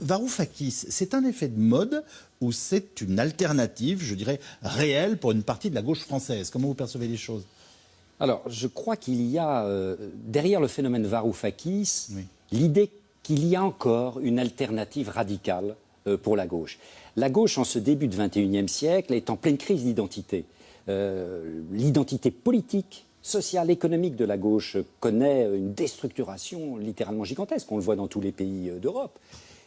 Varoufakis, c'est un effet de mode ou c'est une alternative, je dirais, réelle pour une partie de la gauche française? Comment vous percevez les choses? Alors, je crois qu'il y a, derrière le phénomène Varoufakis, Oui. l'idée qu'il y a encore une alternative radicale pour la gauche. La gauche, en ce début du XXIe siècle, est en pleine crise d'identité. L'identité politique, sociale, économique de la gauche connaît une déstructuration littéralement gigantesque. On le voit dans tous les pays d'Europe.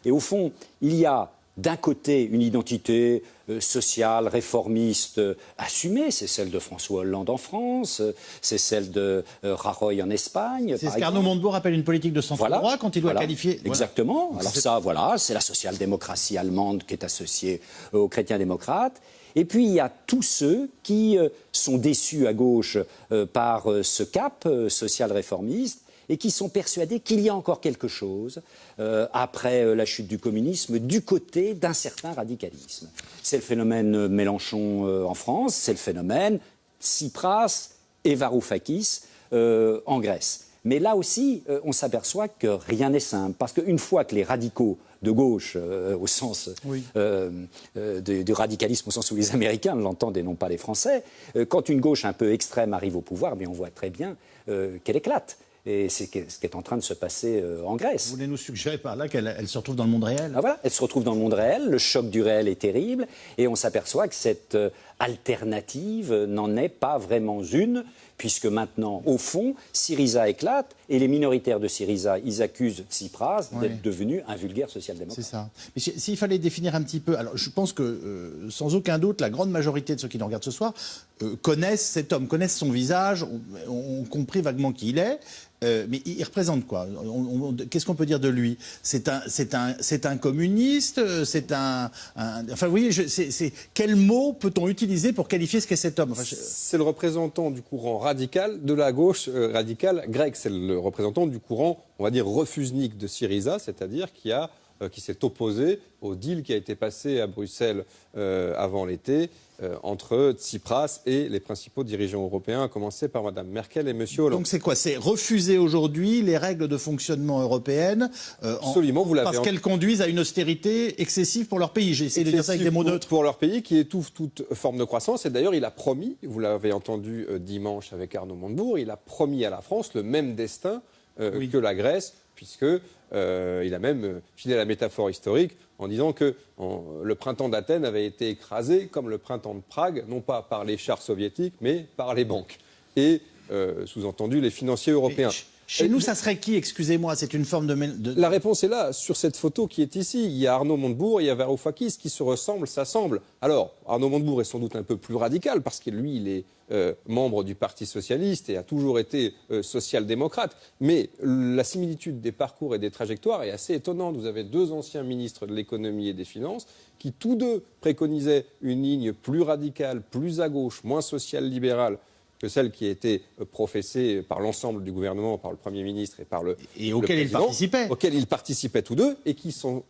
Et au fond, il y a d'un côté une identité sociale, réformiste, assumée, c'est celle de François Hollande en France, c'est celle de Rajoy en Espagne. C'est ce qu'Arnaud Montebourg appelle une politique de centre-droit quand il doit qualifier... Exactement. Voilà. Alors ça, voilà, c'est la social-démocratie allemande qui est associée aux chrétiens-démocrates. Et puis il y a tous ceux qui sont déçus à gauche par ce cap social-réformiste et qui sont persuadés qu'il y a encore quelque chose après la chute du communisme du côté d'un certain radicalisme. C'est le phénomène Mélenchon en France, c'est le phénomène Tsipras et Varoufakis en Grèce. Mais là aussi, on s'aperçoit que rien n'est simple, parce qu'une fois que les radicaux de gauche, au sens du radicalisme, au sens où les Américains l'entendent et non pas les Français, quand une gauche un peu extrême arrive au pouvoir, on voit très bien qu'elle éclate. Et c'est ce qui est en train de se passer en Grèce. Vous voulez nous suggérer par là qu'elle se retrouve dans le monde réel? Ah, voilà, elle se retrouve dans le monde réel, le choc du réel est terrible, et on s'aperçoit que cette alternative n'en est pas vraiment une, puisque maintenant, au fond, Syriza éclate, et les minoritaires de Syriza, ils accusent Tsipras d'être devenu un vulgaire social-démocrate. C'est ça. Mais s'il fallait définir un petit peu... Alors, je pense que, sans aucun doute, la grande majorité de ceux qui nous regardent ce soir connaissent cet homme, connaissent son visage, ont compris vaguement qui il est. Mais il représente quoi? Qu'est-ce qu'on peut dire de lui? C'est un communiste? C'est un... Enfin, vous voyez, quel mot peut-on utiliser pour qualifier ce qu'est cet homme? C'est le représentant du courant radical de la gauche radicale grecque. C'est le représentant du courant, on va dire, refusnik de Syriza, c'est-à-dire qui s'est opposé au deal qui a été passé à Bruxelles avant l'été entre Tsipras et les principaux dirigeants européens, à commencer par Mme Merkel et M. Hollande. Donc c'est quoi? C'est refuser aujourd'hui les règles de fonctionnement européennes Absolument, parce qu'elles conduisent à une austérité excessive pour leur pays. J'ai essayé de dire ça avec des mots neutres. Pour leur pays qui étouffe toute forme de croissance. Et d'ailleurs, il a promis, vous l'avez entendu dimanche avec Arnaud Montebourg, il a promis à la France le même destin que la Grèce, puisque il a même filé la métaphore historique en disant que le printemps d'Athènes avait été écrasé comme le printemps de Prague, non pas par les chars soviétiques, mais par les banques. Et, sous-entendu, les financiers européens. Chez nous, ça serait qui, excusez-moi? C'est une forme de... La réponse est là, sur cette photo qui est ici. Il y a Arnaud Montebourg, il y a Varoufakis qui se ressemblent, s'assemblent. Alors, Arnaud Montebourg est sans doute un peu plus radical parce que lui, il est membre du Parti socialiste et a toujours été social-démocrate. Mais la similitude des parcours et des trajectoires est assez étonnante. Vous avez deux anciens ministres de l'économie et des finances qui, tous deux, préconisaient une ligne plus radicale, plus à gauche, moins sociale-libérale que celle qui a été professée par l'ensemble du gouvernement, par le Premier ministre et par le auquel ils participaient. Auquel ils participaient tous deux, et qui sont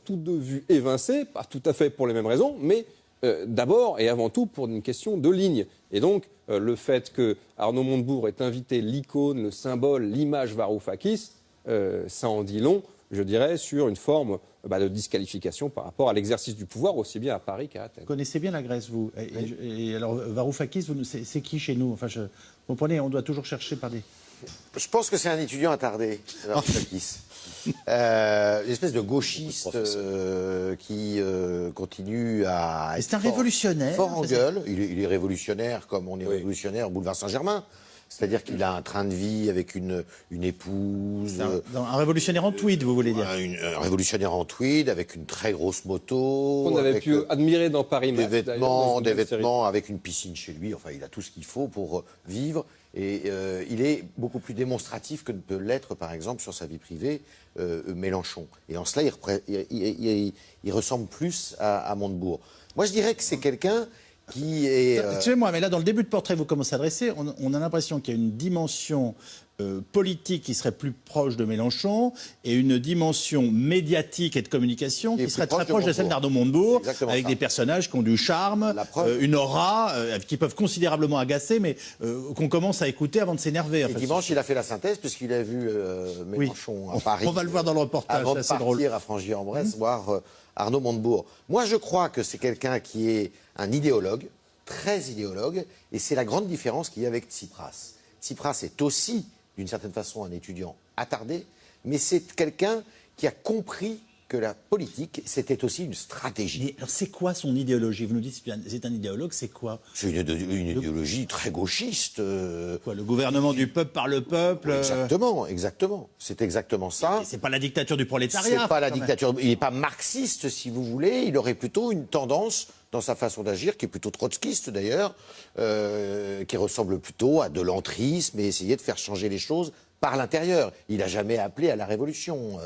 tous deux vus évincés, pas tout à fait pour les mêmes raisons, mais d'abord et avant tout pour une question de ligne. Et donc, le fait que Arnaud Montebourg ait invité l'icône, le symbole, l'image Varoufakis, ça en dit long, je dirais, sur une forme de disqualification par rapport à l'exercice du pouvoir, aussi bien à Paris qu'à Athènes. Vous connaissez bien la Grèce, vous. Et alors, Varoufakis, c'est qui chez nous? Enfin, vous comprenez, on doit toujours chercher par des... Je pense que c'est un étudiant attardé, Varoufakis. Une espèce de gauchiste qui continue à... C'est un révolutionnaire. Fort en gueule. Il est révolutionnaire comme on est révolutionnaire au boulevard Saint-Germain. C'est-à-dire qu'il a un train de vie avec une épouse. Un révolutionnaire en tweed, vous voulez dire? Un révolutionnaire en tweed avec une très grosse moto. On avait pu admirer dans Paris des vêtements avec une piscine chez lui. Enfin, il a tout ce qu'il faut pour vivre. Et il est beaucoup plus démonstratif que ne peut l'être, par exemple, sur sa vie privée, Mélenchon. Et en cela, il ressemble plus à Montebourg. Moi, je dirais que c'est quelqu'un qui est... Excusez-moi, mais là, dans le début de portrait, vous commencez à dresser, on a l'impression qu'il y a une dimension politique qui serait plus proche de Mélenchon et une dimension médiatique et de communication qui serait très proche de celle d'Arnaud Montebourg, avec des personnages qui ont du charme, une aura, qui peuvent considérablement agacer, mais qu'on commence à écouter avant de s'énerver. Et dimanche, il a fait la synthèse, puisqu'il a vu Mélenchon à Paris. On va le voir dans le reportage, avant de c'est drôle. partir à Frangy-en-Bresse, voir Arnaud Montebourg. Moi, je crois que c'est quelqu'un qui est un idéologue, très idéologue, et c'est la grande différence qu'il y a avec Tsipras. Tsipras est aussi, d'une certaine façon, un étudiant attardé, mais c'est quelqu'un qui a compris que la politique, c'était aussi une stratégie. Mais alors, c'est quoi son idéologie? Vous nous dites que c'est un idéologue, c'est quoi? C'est une idéologie très gauchiste. Quoi, le gouvernement du peuple par le peuple? Exactement, exactement. C'est exactement ça. C'est pas la dictature du prolétariat. C'est pas la dictature. Il n'est pas marxiste, si vous voulez. Il aurait plutôt une tendance dans sa façon d'agir, qui est plutôt trotskiste d'ailleurs, qui ressemble plutôt à de l'entrisme et essayer de faire changer les choses par l'intérieur. Il n'a jamais appelé à la révolution.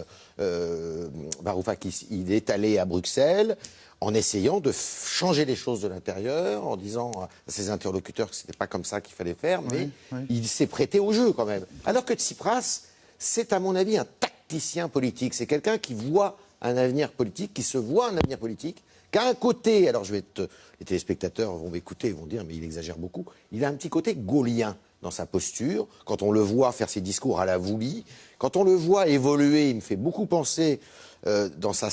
Varoufakis, il est allé à Bruxelles en essayant de changer les choses de l'intérieur, en disant à ses interlocuteurs que ce n'était pas comme ça qu'il fallait faire, mais il s'est prêté au jeu quand même. Alors que Tsipras, c'est à mon avis un tacticien politique. C'est quelqu'un qui voit un avenir politique, qui se voit un avenir politique, qu'à un côté, alors les téléspectateurs vont m'écouter, vont dire mais il exagère beaucoup, il a un petit côté gaulien dans sa posture, quand on le voit faire ses discours à la Voulie, quand on le voit évoluer, il me fait beaucoup penser dans sa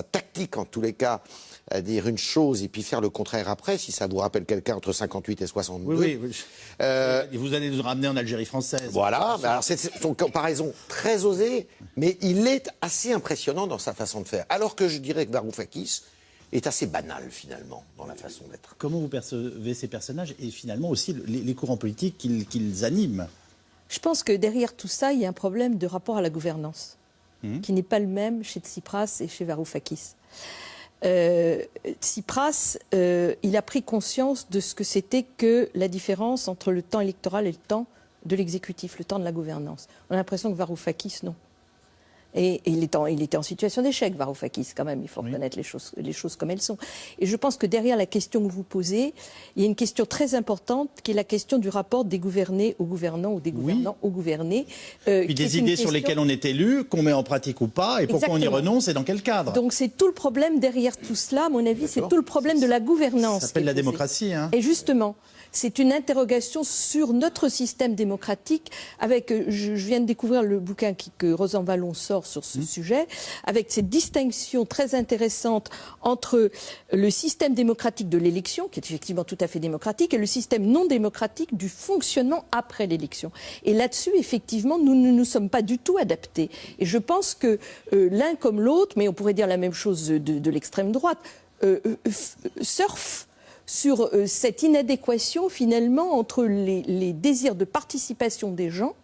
tactique en tous les cas, à dire une chose et puis faire le contraire après, si ça vous rappelle quelqu'un entre 58 et 62. Oui. Vous allez nous ramener en Algérie française. Voilà, alors c'est une comparaison très osée, mais il est assez impressionnant dans sa façon de faire. Alors que je dirais que Varoufakis est assez banal finalement dans la façon d'être. Comment vous percevez ces personnages et finalement aussi les courants politiques qu'ils animent? Je pense que derrière tout ça, il y a un problème de rapport à la gouvernance, qui n'est pas le même chez Tsipras et chez Varoufakis. Tsipras, il a pris conscience de ce que c'était que la différence entre le temps électoral et le temps de l'exécutif, le temps de la gouvernance. On a l'impression que Varoufakis, non. Et il était en situation d'échec, Varoufakis, quand même. Il faut reconnaître les choses comme elles sont. Et je pense que derrière la question que vous posez, il y a une question très importante qui est la question du rapport des gouvernés aux gouvernants ou des gouvernants aux gouvernés. Puis des idées sur lesquelles on est élu, qu'on met en pratique ou pas, et pourquoi on y renonce et dans quel cadre. Donc c'est tout le problème derrière tout cela, à mon avis, c'est tout le problème de la gouvernance. Ça s'appelle la démocratie. Hein. Et justement, c'est une interrogation sur notre système démocratique. Je viens de découvrir le bouquin que Rosanvallon sort sur ce sujet, avec cette distinction très intéressante entre le système démocratique de l'élection, qui est effectivement tout à fait démocratique, et le système non démocratique du fonctionnement après l'élection. Et là-dessus, effectivement, nous ne nous sommes pas du tout adaptés. Et je pense que l'un comme l'autre, mais on pourrait dire la même chose de l'extrême droite, surfent sur cette inadéquation finalement entre les désirs de participation des gens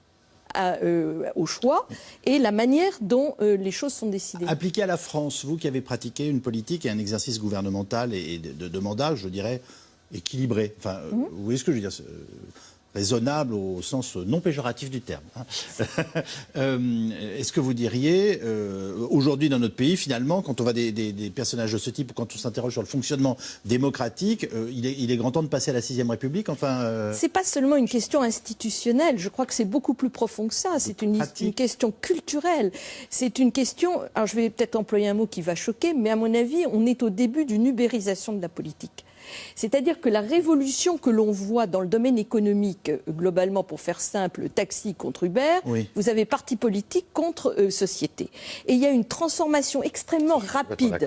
au choix et la manière dont les choses sont décidées. Appliqué à la France, vous qui avez pratiqué une politique et un exercice gouvernemental et de mandat, je dirais, équilibré. Enfin, vous voyez ce que je veux dire, raisonnable au sens non péjoratif du terme. Est-ce que vous diriez, aujourd'hui dans notre pays, finalement, quand on voit des personnages de ce type, ou quand on s'interroge sur le fonctionnement démocratique, il est grand temps de passer à la 6e République, enfin... C'est pas seulement une question institutionnelle, je crois que c'est beaucoup plus profond que ça, c'est une question culturelle, c'est une question, alors je vais peut-être employer un mot qui va choquer, mais à mon avis, on est au début d'une ubérisation de la politique. C'est-à-dire que la révolution que l'on voit dans le domaine économique, globalement, pour faire simple, taxi contre Uber, vous avez parti politique contre société. Et il y a une transformation extrêmement rapide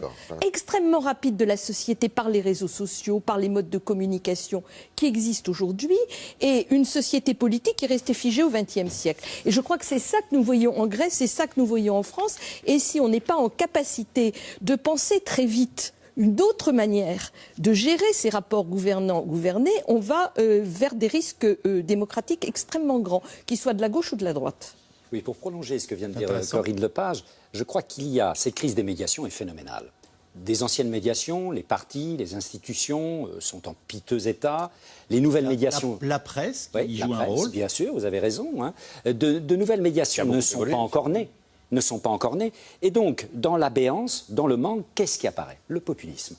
de la société par les réseaux sociaux, par les modes de communication qui existent aujourd'hui, et une société politique qui est restée figée au XXe siècle. Et je crois que c'est ça que nous voyons en Grèce, c'est ça que nous voyons en France, et si on n'est pas en capacité de penser très vite une autre manière de gérer ces rapports gouvernants-gouvernés, on va vers des risques démocratiques extrêmement grands, qu'ils soient de la gauche ou de la droite. Oui, pour prolonger ce que vient de dire Corinne Lepage, je crois qu'il y a, cette crise des médiations est phénoménale. Des anciennes médiations, les partis, les institutions sont en piteux état. Les nouvelles médiations... La presse, qui joue un rôle. Bien sûr, vous avez raison. Hein. De nouvelles médiations ne sont pas encore nées. Et donc, dans l'abéance, dans le manque, qu'est-ce qui apparaît? Le populisme.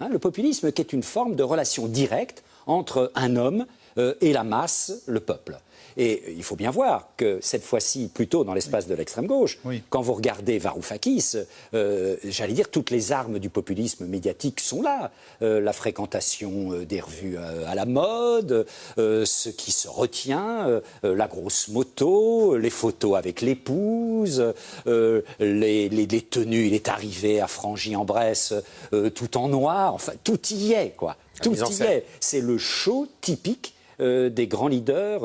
Le populisme qui est une forme de relation directe entre un homme et la masse, le peuple. Et il faut bien voir que cette fois-ci, plutôt dans l'espace de l'extrême gauche, quand vous regardez Varoufakis, j'allais dire, toutes les armes du populisme médiatique sont là. La fréquentation des revues à la mode, ce qui se retient, la grosse moto, les photos avec l'épouse, les tenues, il est arrivé à Frangy-en-Bresse tout en noir, enfin tout y est, quoi. Tout y est. C'est le show typique des grands leaders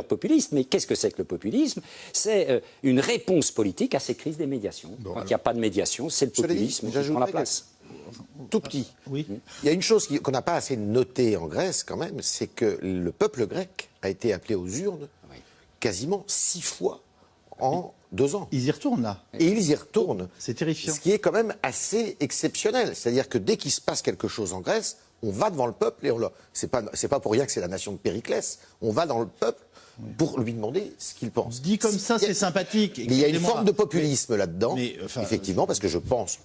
populistes. Mais qu'est-ce que c'est que le populisme? C'est une réponse politique à ces crises des médiations. Quand il n'y a pas de médiation, c'est le populisme qui prend la place. Tout petit. Oui. Il y a une chose qu'on n'a pas assez notée en Grèce quand même, c'est que le peuple grec a été appelé aux urnes quasiment 6 fois en 2 ans. Ils y retournent là. Et ils y retournent. C'est terrifiant. Ce qui est quand même assez exceptionnel. C'est-à-dire que dès qu'il se passe quelque chose en Grèce, on va devant le peuple et c'est pas pour rien que c'est la nation de Périclès. On va dans le peuple pour lui demander ce qu'il pense. Dit comme ça, c'est sympathique. Il y a une forme de populisme là-dedans, effectivement, parce que je pense...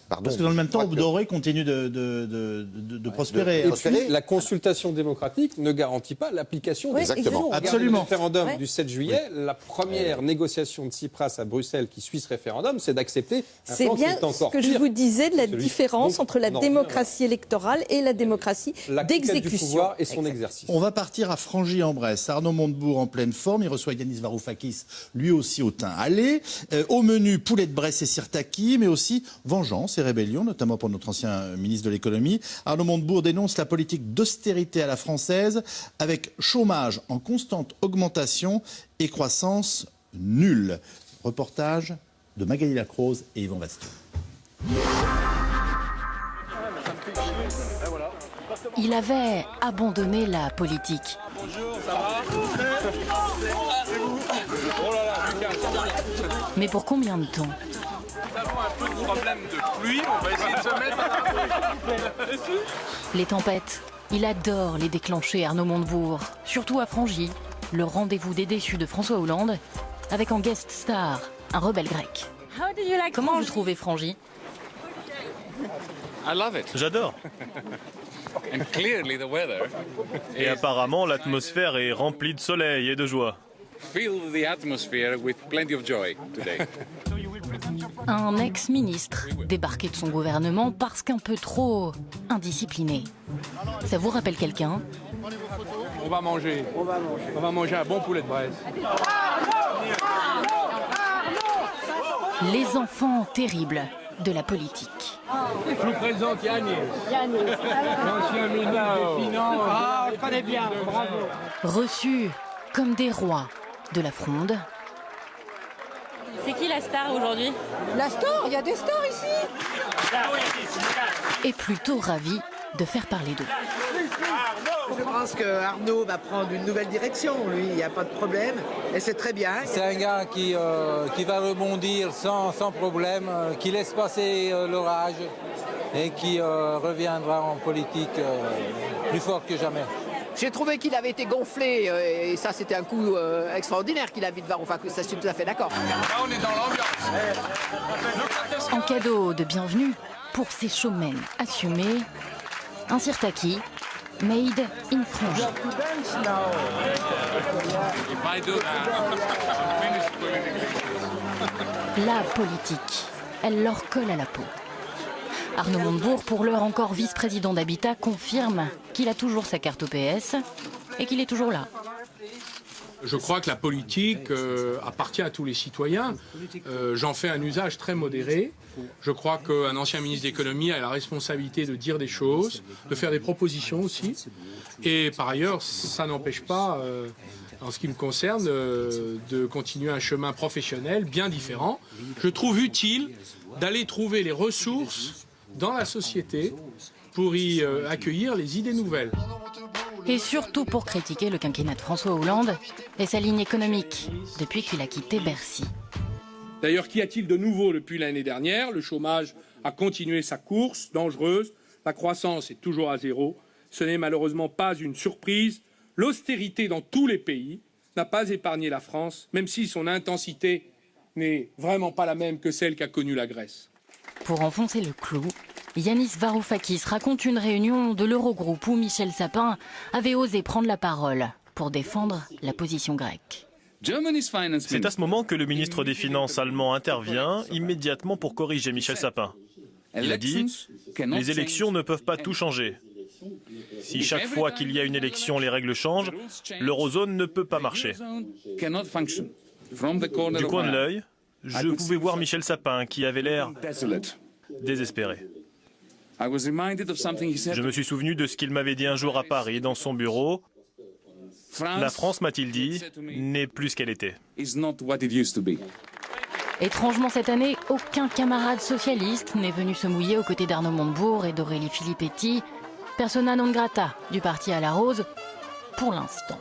Pardon, parce que dans le même temps, Doré continue de prospérer. Et puis, la consultation démocratique ne garantit pas l'application des Exactement. Absolument. Le référendum du 7 juillet, la première négociation de Tsipras à Bruxelles qui suit ce référendum, c'est d'accepter un plan qui est encore pire. C'est bien ce que je vous disais de la différence entre la démocratie électorale et la démocratie d'exécution. Du pouvoir et son exercice. On va partir à Frangy-en-Bresse. Arnaud Montebourg en pleine forme. Il reçoit Yanis Varoufakis, lui aussi au teint allé. Au menu, poulet de Bresse et Sirtaki, mais aussi vengeance et rébellion, notamment pour notre ancien ministre de l'économie. Arnaud Montebourg dénonce la politique d'austérité à la française, avec chômage en constante augmentation et croissance nulle. Reportage de Magali Lacrose et Yvan Bastion. Il avait abandonné la politique. Bonjour, ça va? Oh là là, Lucas. Mais pour combien de temps? Nous avons un peu de problème de pluie, on va essayer de se mettre à l'abri. Les tempêtes, il adore les déclencher, Arnaud Montebourg. Surtout à Frangy, le rendez-vous des déçus de François Hollande, avec en guest star un rebelle grec. Comment vous trouvez Frangy? I love it. J'adore. And clearly the weather. Et apparemment, l'atmosphère est remplie de soleil et de joie. Fill the atmosphere with plenty of joy today. Un ex-ministre débarqué de son gouvernement parce qu'un peu trop indiscipliné. Ça vous rappelle quelqu'un? On va manger. On va manger un bon poulet de Bresse. Les enfants terribles de la politique. Je vous présente Yanis. L'ancien ministre des Finances. Ah, je connais bien, bravo. Reçus comme des rois de la fronde. C'est qui la star aujourd'hui? La star, il y a des stars ici. Et plutôt ravis de faire parler d'eux. Je pense que Arnaud va prendre une nouvelle direction, lui, il n'y a pas de problème, et c'est très bien. C'est un gars qui va rebondir sans problème, qui laisse passer l'orage et qui reviendra en politique plus fort que jamais. J'ai trouvé qu'il avait été gonflé, et ça c'était un coup extraordinaire qu'il a vu de Varoufakis, ça je suis tout à fait d'accord. Là on est dans l'ambiance. En cadeau de bienvenue pour ces showmen assumés, un Sirtaki made in Frangy. La politique, elle leur colle à la peau. Arnaud Montebourg, pour l'heure encore vice-président d'Habitat, confirme qu'il a toujours sa carte au PS et qu'il est toujours là. Je crois que la politique appartient à tous les citoyens. J'en fais un usage très modéré. Je crois qu'un ancien ministre de l'économie a la responsabilité de dire des choses, de faire des propositions aussi. Et par ailleurs, ça n'empêche pas, en ce qui me concerne, de continuer un chemin professionnel bien différent. Je trouve utile d'aller trouver les ressources dans la société pour y accueillir les idées nouvelles. Et surtout pour critiquer le quinquennat de François Hollande et sa ligne économique depuis qu'il a quitté Bercy. D'ailleurs, qu'y a-t-il de nouveau depuis l'année dernière? Le chômage a continué sa course dangereuse, la croissance est toujours à zéro. Ce n'est malheureusement pas une surprise. L'austérité dans tous les pays n'a pas épargné la France, même si son intensité n'est vraiment pas la même que celle qu'a connue la Grèce. Pour enfoncer le clou, Yanis Varoufakis raconte une réunion de l'Eurogroupe où Michel Sapin avait osé prendre la parole pour défendre la position grecque. C'est à ce moment que le ministre des Finances allemand intervient immédiatement pour corriger Michel Sapin. Il a dit « Les élections ne peuvent pas tout changer. Si chaque fois qu'il y a une élection, les règles changent, l'eurozone ne peut pas marcher. » Du coin de l'œil, je pouvais voir Michel Sapin qui avait l'air désespéré. Je me suis souvenu de ce qu'il m'avait dit un jour à Paris, dans son bureau. La France, m'a-t-il dit, n'est plus ce qu'elle était. Étrangement cette année, aucun camarade socialiste n'est venu se mouiller aux côtés d'Arnaud Montebourg et d'Aurélie Filippetti, persona non grata du parti à la rose, pour l'instant.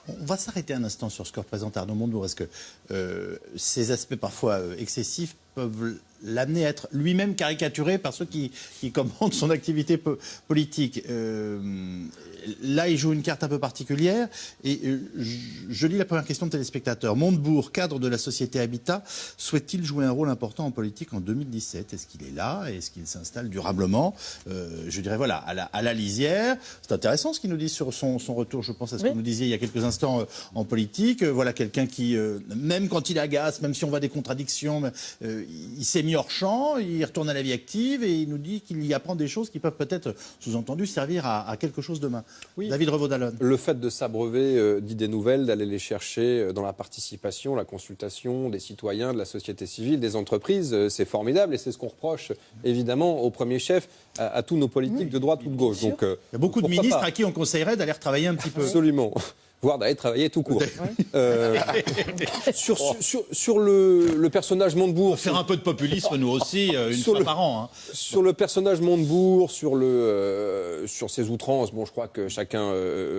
On va s'arrêter un instant sur ce que représente Arnaud Montebourg, parce que ces aspects parfois excessifs peuvent l'amener à être lui-même caricaturé par ceux qui commandent son activité politique. Là, il joue une carte un peu particulière. Et je lis la première question de téléspectateur. Montebourg, cadre de la société Habitat, souhaite-t-il jouer un rôle important en politique en 2017 ? Est-ce qu'il est là ? Est-ce qu'il s'installe durablement ? Je dirais, voilà, à la lisière. C'est intéressant ce qu'il nous dit sur son retour, je pense, à ce que vous nous disiez il y a quelques instants en politique. Voilà, quelqu'un qui, même quand il agace, même si on voit des contradictions, il s'est mis hors champ, il retourne à la vie active et il nous dit qu'il y apprend des choses qui peuvent peut-être, sous-entendu, servir à quelque chose demain. Oui. David Revaud-Dallon. Le fait de s'abreuver d'idées nouvelles, d'aller les chercher dans la participation, la consultation des citoyens, de la société civile, des entreprises, c'est formidable et c'est ce qu'on reproche évidemment au premier chef à tous nos politiques de droite ou de gauche. Donc, il y a beaucoup de ministres à qui on conseillerait d'aller retravailler un petit peu. Absolument. Voire d'aller travailler tout court. Sur le personnage Montebourg... Faire un peu de populisme, nous aussi, une fois par an. Hein. Sur le personnage Montebourg, sur ses outrances, bon, je crois que chacun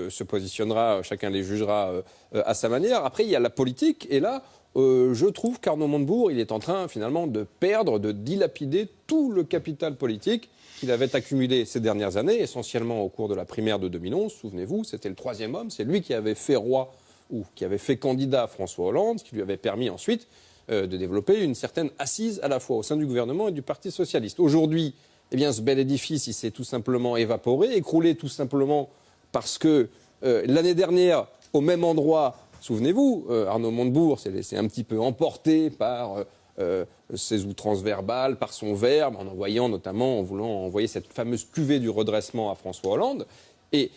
se positionnera, chacun les jugera à sa manière. Après, il y a la politique, et là, je trouve qu'Arnaud Montebourg, il est en train, finalement, de perdre, de dilapider tout le capital politique qu'il avait accumulé ces dernières années, essentiellement au cours de la primaire de 2011. Souvenez-vous, c'était le troisième homme, c'est lui qui avait fait roi ou qui avait fait candidat François Hollande, ce qui lui avait permis ensuite de développer une certaine assise à la fois au sein du gouvernement et du Parti socialiste. Aujourd'hui, eh bien, ce bel édifice, il s'est tout simplement évaporé, écroulé tout simplement parce que l'année dernière, au même endroit, souvenez-vous, Arnaud Montebourg s'est laissé un petit peu emporter par... ses outrances verbales, par son verbe, en envoyant notamment, en voulant envoyer cette fameuse cuvée du redressement à François Hollande. Et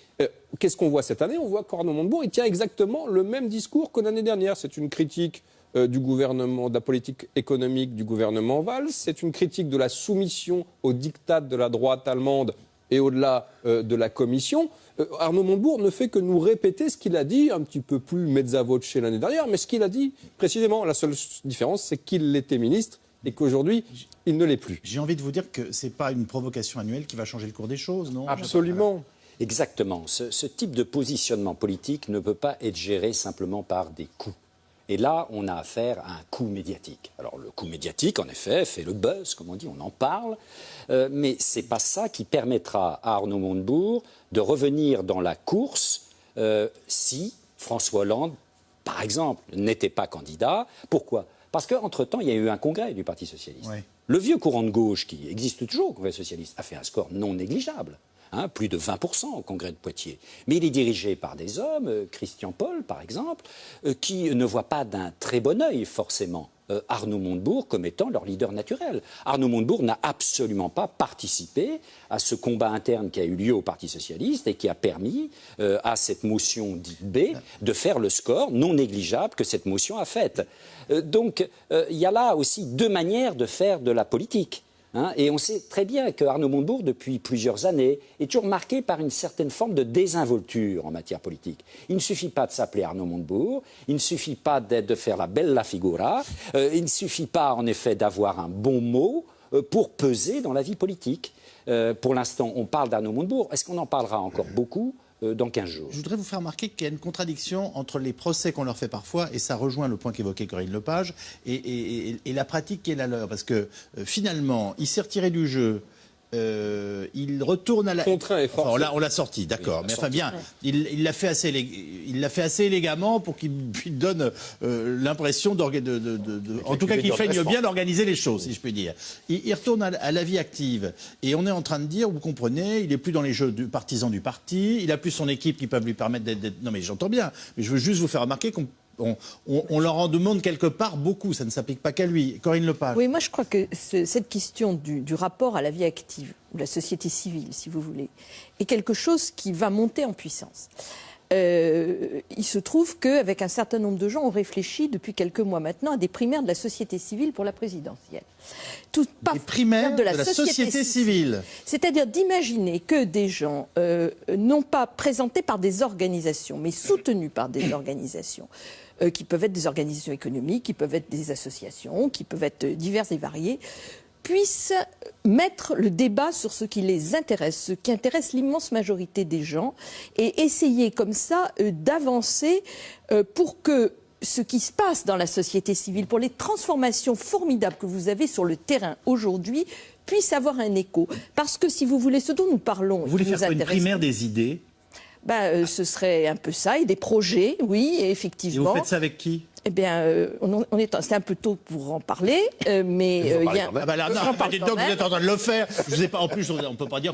qu'est-ce qu'on voit cette année ? On voit qu'Arnaud Montebourg, il tient exactement le même discours que l'année dernière. C'est une critique du gouvernement, de la politique économique du gouvernement Valls. C'est une critique de la soumission aux diktats de la droite allemande et au-delà de la Commission. Arnaud Montebourg ne fait que nous répéter ce qu'il a dit, un petit peu plus mezza voce l'année dernière, mais ce qu'il a dit précisément. La seule différence, c'est qu'il était ministre et qu'aujourd'hui, il ne l'est plus. J'ai envie de vous dire que ce n'est pas une provocation annuelle qui va changer le cours des choses, non ? Absolument. Exactement. Ce type de positionnement politique ne peut pas être géré simplement par des coups. Et là, on a affaire à un coup médiatique. Alors, le coup médiatique, en effet, fait le buzz, comme on dit, on en parle. Mais ce n'est pas ça qui permettra à Arnaud Montebourg de revenir dans la course si François Hollande, par exemple, n'était pas candidat. Pourquoi ? Parce qu'entre-temps, il y a eu un congrès du Parti socialiste. Oui. Le vieux courant de gauche, qui existe toujours au congrès socialiste, a fait un score non négligeable. Plus de 20% au congrès de Poitiers. Mais il est dirigé par des hommes, Christian Paul par exemple, qui ne voient pas d'un très bon œil forcément Arnaud Montebourg comme étant leur leader naturel. Arnaud Montebourg n'a absolument pas participé à ce combat interne qui a eu lieu au Parti socialiste et qui a permis à cette motion dite B de faire le score non négligeable que cette motion a fait. Donc il y a là aussi deux manières de faire de la politique. Et on sait très bien que Arnaud Montebourg, depuis plusieurs années, est toujours marqué par une certaine forme de désinvolture en matière politique. Il ne suffit pas de s'appeler Arnaud Montebourg, il ne suffit pas de faire la bella figura, il ne suffit pas en effet d'avoir un bon mot pour peser dans la vie politique. Pour l'instant, on parle d'Arnaud Montebourg. Est-ce qu'on en parlera encore beaucoup dans 15 jours? Je voudrais vous faire remarquer qu'il y a une contradiction entre les procès qu'on leur fait parfois, et ça rejoint le point qu'évoquait Corinne Lepage, et la pratique qui est la leur. Parce que finalement, il s'est retiré du jeu, il retourne à la... Contraint et forcé. Enfin, on l'a sorti, d'accord. Mais enfin bien, il l'a fait assez élégamment pour qu'il donne l'impression en tout cas qu'il feigne bien d'organiser les choses, si je puis dire. Il retourne à la vie active. Et on est en train de dire, vous comprenez, il n'est plus dans les jeux partisans du parti, il n'a plus son équipe qui peuvent lui permettre d'être... Non mais j'entends bien, mais je veux juste vous faire remarquer on leur en demande quelque part beaucoup, ça ne s'applique pas qu'à lui. Corinne Lepage. Oui, moi je crois que cette question du rapport à la vie active, ou la société civile, si vous voulez, est quelque chose qui va monter en puissance. Il se trouve qu'avec un certain nombre de gens, on réfléchit depuis quelques mois maintenant à des primaires de la société civile pour la présidentielle. Des primaires de la société civile. C'est-à-dire d'imaginer que des gens, non pas présentés par des organisations, mais soutenus par des organisations, qui peuvent être des organisations économiques, qui peuvent être des associations, qui peuvent être diverses et variées, puissent mettre le débat sur ce qui les intéresse, ce qui intéresse l'immense majorité des gens, et essayer comme ça d'avancer pour que ce qui se passe dans la société civile, pour les transformations formidables que vous avez sur le terrain aujourd'hui, puisse avoir un écho. Parce que si vous voulez, ce dont nous parlons... Vous voulez faire une primaire des idées ? Ce serait un peu ça, et des projets, oui, effectivement. Et vous faites ça avec qui ? Eh bien, c'est un peu tôt pour en parler, mais il y a... dites donc, vous êtes en train de le faire. Je vous ai pas, en plus, on ne peut pas dire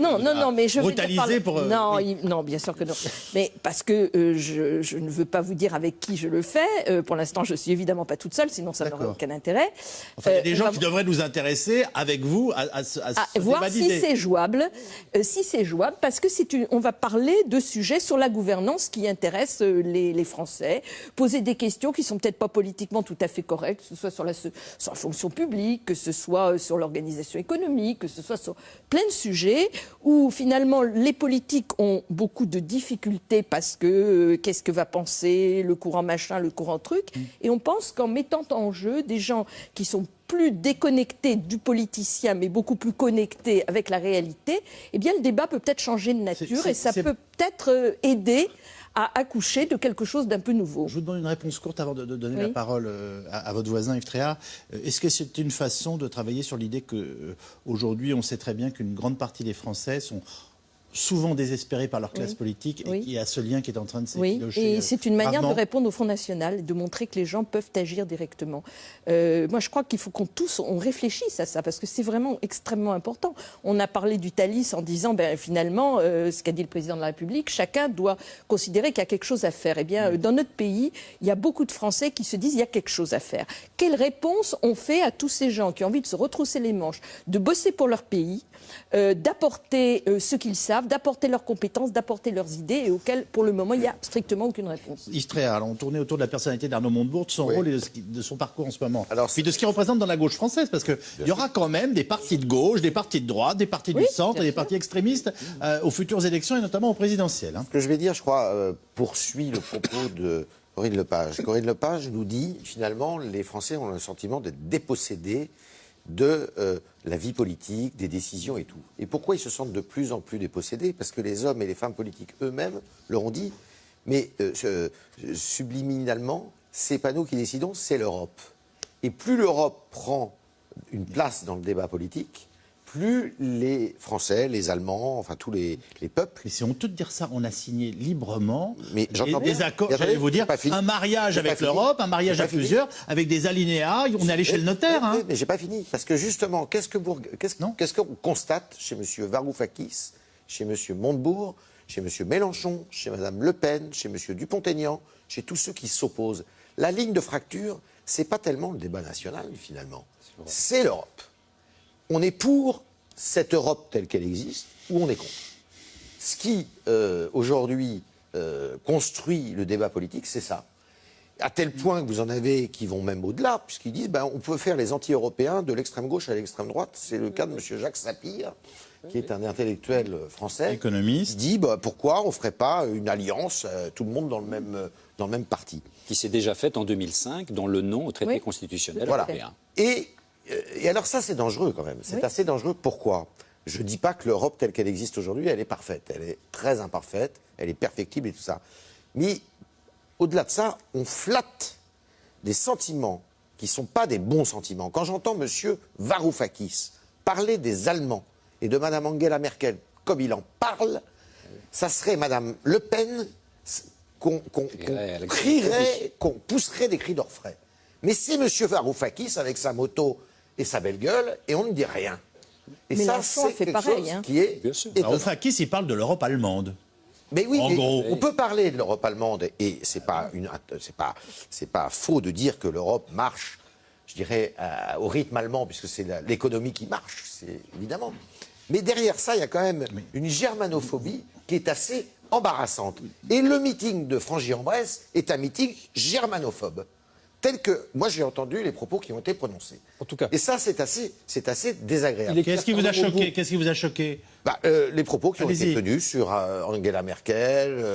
mais je brutalisé pour... Non, bien sûr que non. Mais parce que je ne veux pas vous dire avec qui je le fais. Pour l'instant, je ne suis évidemment pas toute seule, sinon ça n'aurait aucun intérêt. Enfin, il y a des gens qui devraient nous intéresser avec vous à voir si c'est jouable. Si c'est jouable, parce que on va parler de sujets sur la gouvernance qui intéressent les Français, poser des questions qui sont peut-être pas politiquement tout à fait correctes, que ce soit sur la fonction publique, que ce soit sur l'organisation économique, que ce soit sur plein de sujets où finalement les politiques ont beaucoup de difficultés parce que qu'est-ce que va penser le courant machin, le courant truc, et on pense qu'en mettant en jeu des gens qui sont plus déconnectés du politicien, mais beaucoup plus connectés avec la réalité, eh bien le débat peut peut-être changer de nature et ça peut peut-être aider à accoucher de quelque chose d'un peu nouveau. Je vous demande une réponse courte avant de donner la parole à votre voisin Yves Tréhard. Est-ce que c'est une façon de travailler sur l'idée qu'aujourd'hui, on sait très bien qu'une grande partie des Français sont souvent désespérés par leur classe politique et qu'il y a ce lien qui est en train de s'effilocher. Oui, et c'est une manière de répondre au Front National, de montrer que les gens peuvent agir directement. Moi, je crois qu'il faut qu'on réfléchisse à ça, parce que c'est vraiment extrêmement important. On a parlé du Thalys en disant, finalement, ce qu'a dit le président de la République, chacun doit considérer qu'il y a quelque chose à faire. Eh bien, dans notre pays, il y a beaucoup de Français qui se disent, il y a quelque chose à faire. Quelle réponse on fait à tous ces gens qui ont envie de se retrousser les manches, de bosser pour leur pays, d'apporter ce qu'ils savent, d'apporter leurs compétences, d'apporter leurs idées, et auxquelles, pour le moment, il n'y a strictement aucune réponse. Yves Tréhard, on tournait autour de la personnalité d'Arnaud Montebourg, de son rôle et de son parcours en ce moment. Puis de ce qu'il représente dans la gauche française, parce qu'il y aura quand même des partis de gauche, des partis de droite, des partis du centre et des partis extrémistes aux futures élections, et notamment aux présidentielles. Ce que je vais dire, je crois, poursuit le propos de Corinne Lepage. Corinne Lepage nous dit, finalement, les Français ont le sentiment d'être dépossédés de la vie politique, des décisions et tout. Et pourquoi ils se sentent de plus en plus dépossédés ? Parce que les hommes et les femmes politiques eux-mêmes leur ont dit, mais subliminalement, c'est pas nous qui décidons, c'est l'Europe. Et plus l'Europe prend une place dans le débat politique, plus les Français, les Allemands, enfin tous les peuples... Mais c'est honteux de dire ça, on a signé librement des accords, j'allais vous dire, un mariage avec l'Europe, un mariage à plusieurs, avec des alinéas, on est allé chez le notaire. Mais j'ai pas fini, parce que justement, qu'est-ce qu'on constate chez M. Varoufakis, chez M. Montebourg, chez M. Mélenchon, chez Mme Le Pen, chez M. Dupont-Aignan, chez tous ceux qui s'opposent. La ligne de fracture, c'est pas tellement le débat national, finalement, c'est l'Europe. On est pour cette Europe telle qu'elle existe, ou on est contre. Ce qui, aujourd'hui, construit le débat politique, c'est ça. À tel point que vous en avez qui vont même au-delà, puisqu'ils disent on peut faire les anti-européens de l'extrême gauche à l'extrême droite. C'est le cas de M. Jacques Sapir, qui est un intellectuel français. Économiste. Qui dit pourquoi on ne ferait pas une alliance, tout le monde dans le même parti. Qui s'est déjà faite en 2005 dans le non au traité constitutionnel européen. Et alors ça, c'est dangereux quand même. C'est assez dangereux. Pourquoi ? Je ne dis pas que l'Europe telle qu'elle existe aujourd'hui, elle est parfaite. Elle est très imparfaite, elle est perfectible et tout ça. Mais au-delà de ça, on flatte des sentiments qui ne sont pas des bons sentiments. Quand j'entends M. Varoufakis parler des Allemands et de Mme Angela Merkel, comme il en parle, ça serait Mme Le Pen qu'on crierait, qu'on pousserait des cris d'orfraie. Mais c'est M. Varoufakis avec sa moto et sa belle gueule, et on ne dit rien. Et ça, c'est quelque chose qui est étonnant. Varoufakis, il parle de l'Europe allemande. Mais oui, en gros. On peut parler de l'Europe allemande, et c'est pas faux de dire que l'Europe marche, je dirais, au rythme allemand, puisque c'est l'économie qui marche, c'est évidemment. Mais derrière ça, il y a quand même une germanophobie qui est assez embarrassante. Et le meeting de Frangy-en-Bresse est un meeting germanophobe, tel que moi j'ai entendu les propos qui ont été prononcés. En tout cas. Et ça, c'est assez désagréable. Qu'est-ce qui vous a choqué? Qu'est-ce qui vous a choqué? Les propos qui ont été tenus sur Angela Merkel,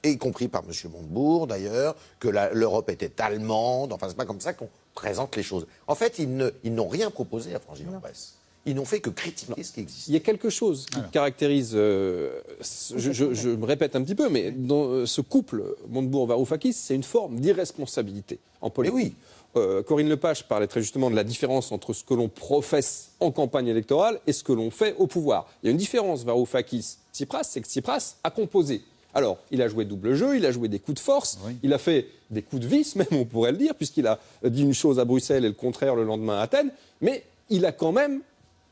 y compris par M. Montebourg d'ailleurs, que l'Europe était allemande. Enfin, c'est pas comme ça qu'on présente les choses. En fait, ils n'ont rien proposé à Frangy-en-Bresse. Ils n'ont fait que critiquer ce qui existe. Il y a quelque chose qui caractérise, je me répète un petit peu, mais dans ce couple Montebourg-Varoufakis, c'est une forme d'irresponsabilité en politique. Mais oui. Corinne Lepage parlait très justement de la différence entre ce que l'on professe en campagne électorale et ce que l'on fait au pouvoir. Il y a une différence, Varoufakis-Tsipras, c'est que Tsipras a composé. Alors, il a joué double jeu, il a joué des coups de force, il a fait des coups de vis, même on pourrait le dire, puisqu'il a dit une chose à Bruxelles et le contraire le lendemain à Athènes, mais il a quand même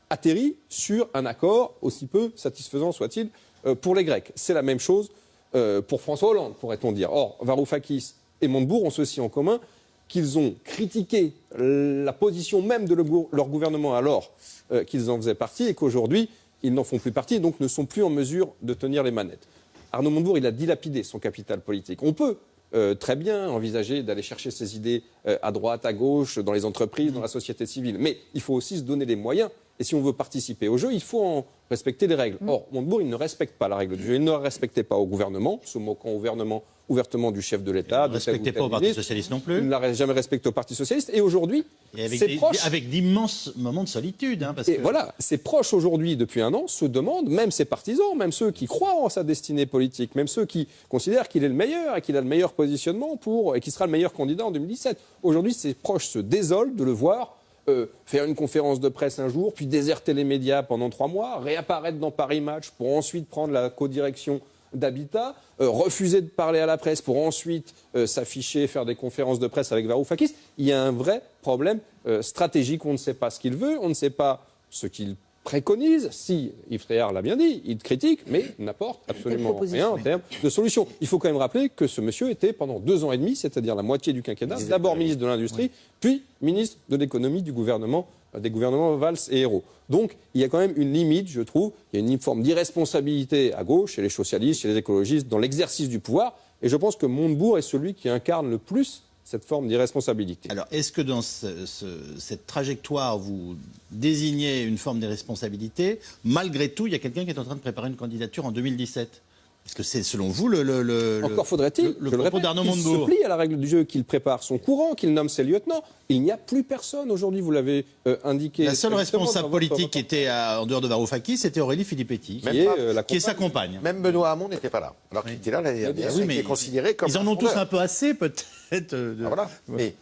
atterri sur un accord, aussi peu satisfaisant soit-il, pour les Grecs. C'est la même chose pour François Hollande, pourrait-on dire. Or, Varoufakis et Montebourg ont ceci en commun, qu'ils ont critiqué la position même de leur gouvernement alors qu'ils en faisaient partie et qu'aujourd'hui, ils n'en font plus partie et donc ne sont plus en mesure de tenir les manettes. Arnaud Montebourg, il a dilapidé son capital politique. On peut très bien envisager d'aller chercher ses idées à droite, à gauche, dans les entreprises, dans la société civile. Mais il faut aussi se donner les moyens. Et si on veut participer au jeu, il faut en respecter les règles. Or, Montebourg, il ne respecte pas la règle du jeu. Il ne la respectait pas au gouvernement, se moquant ouvertement du chef de l'État. Il ne respectait pas au Parti Socialiste non plus. Il ne l'a jamais respecté au Parti Socialiste. Et aujourd'hui, c'est proche. Avec d'immenses moments de solitude. Voilà, c'est proche aujourd'hui, depuis un an, se demandent, même ses partisans, même ceux qui croient en sa destinée politique, même ceux qui considèrent qu'il est le meilleur et qu'il a le meilleur positionnement et qu'il sera le meilleur candidat en 2017. Aujourd'hui, ces proches se désolent de le voir faire une conférence de presse un jour, puis déserter les médias pendant 3 mois, réapparaître dans Paris Match pour ensuite prendre la codirection d'Habitat, refuser de parler à la presse pour ensuite s'afficher, faire des conférences de presse avec Varoufakis. Il y a un vrai problème stratégique. On ne sait pas ce qu'il veut, on ne sait pas ce qu'il préconise. Si, Yves Tréhard l'a bien dit, il critique, mais n'apporte absolument rien en termes de solution. Il faut quand même rappeler que ce monsieur était pendant 2 ans et demi, c'est-à-dire la moitié du quinquennat, d'abord ministre de l'Industrie, puis ministre de l'économie des gouvernements Valls et Hérault. Donc, il y a quand même une limite, je trouve. Il y a une forme d'irresponsabilité à gauche, chez les socialistes, chez les écologistes, dans l'exercice du pouvoir. Et je pense que Montebourg est celui qui incarne le plus cette forme d'irresponsabilité. Alors, est-ce que dans cette trajectoire, vous désignez une forme d'irresponsabilité? Malgré tout, il y a quelqu'un qui est en train de préparer une candidature en 2017. Est-ce que c'est, selon vous, Encore faudrait-il, le propos d'Arnaud qu'il Montebourg se plie à la règle du jeu, qu'il prépare son courant, qu'il nomme ses lieutenants. Il n'y a plus personne aujourd'hui, vous l'avez indiqué. La seule responsable politique qui était en dehors de Varoufakis, c'était Aurélie Filippetti, qui est sa compagne. Même Benoît Hamon n'était pas là. Alors qu'il était là l'année dernière, il était considéré comme ils en ont tous un peu assez, peut-être. Voilà. Mais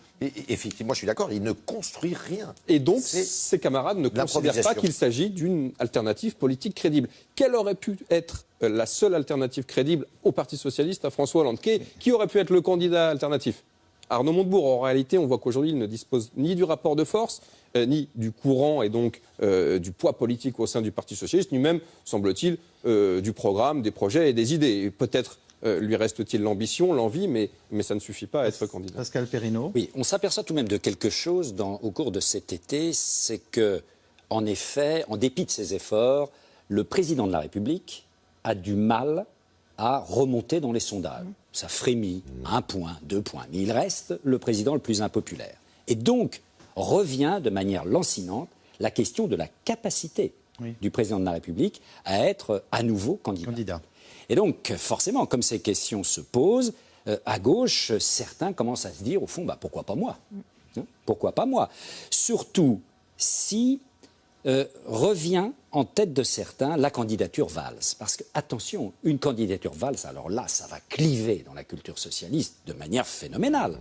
effectivement, je suis d'accord, il ne construit rien. Et donc, ses camarades ne considèrent pas qu'il s'agit d'une alternative politique crédible. Quelle aurait pu être la seule alternative crédible au Parti Socialiste à François Hollande? Qui aurait pu être le candidat alternatif? Arnaud Montebourg. En réalité, on voit qu'aujourd'hui, il ne dispose ni du rapport de force, ni du courant et donc du poids politique au sein du Parti Socialiste, ni même, semble-t-il, du programme, des projets et des idées. Et peut-être lui reste-t-il l'ambition, l'envie, mais ça ne suffit pas à être candidat. Pascal Perrineau. Oui, on s'aperçoit tout de même de quelque chose au cours de cet été, c'est que, en effet, en dépit de ses efforts, le président de la République a du mal à remonter dans les sondages. Ça frémit, 1 point, 2 points, mais il reste le président le plus impopulaire. Et donc, revient de manière lancinante la question de la capacité du président de la République à être à nouveau candidat. Et donc, forcément, comme ces questions se posent, à gauche, certains commencent à se dire, au fond, pourquoi pas moi? Pourquoi pas moi? Surtout si revient en tête de certains la candidature Valls. Parce que, attention, une candidature Valls, alors là, ça va cliver dans la culture socialiste de manière phénoménale.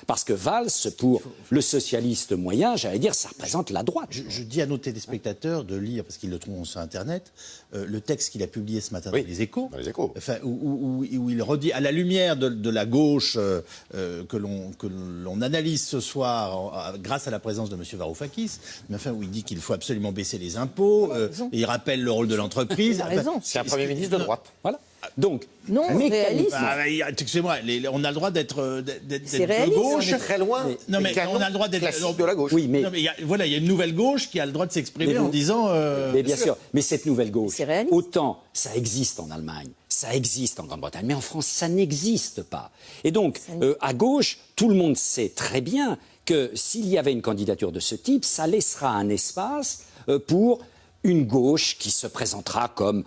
Parce que Valls, pour le socialiste moyen, j'allais dire, ça représente la droite. Je dis à nos téléspectateurs de lire, parce qu'ils le trouveront sur Internet, le texte qu'il a publié ce matin dans Les Échos, enfin, où il redit, à la lumière de la gauche que l'on analyse ce soir grâce à la présence de M. Varoufakis, mais enfin, où il dit qu'il faut absolument baisser les impôts, et il rappelle le rôle de l'entreprise. C'est un Premier ministre de droite. Voilà. Donc, non, réaliste. Excusez-moi, on a le droit d'être réaliste. de gauche. On est très loin. Non, mais on a le droit d'être classique de la gauche. Oui, mais non, mais il y a une nouvelle gauche qui a le droit de s'exprimer en disant. Mais bien sûr. Mais cette nouvelle gauche, autant ça existe en Allemagne, ça existe en Grande-Bretagne, mais en France, ça n'existe pas. Et donc, à gauche, tout le monde sait très bien que s'il y avait une candidature de ce type, ça laissera un espace pour une gauche qui se présentera comme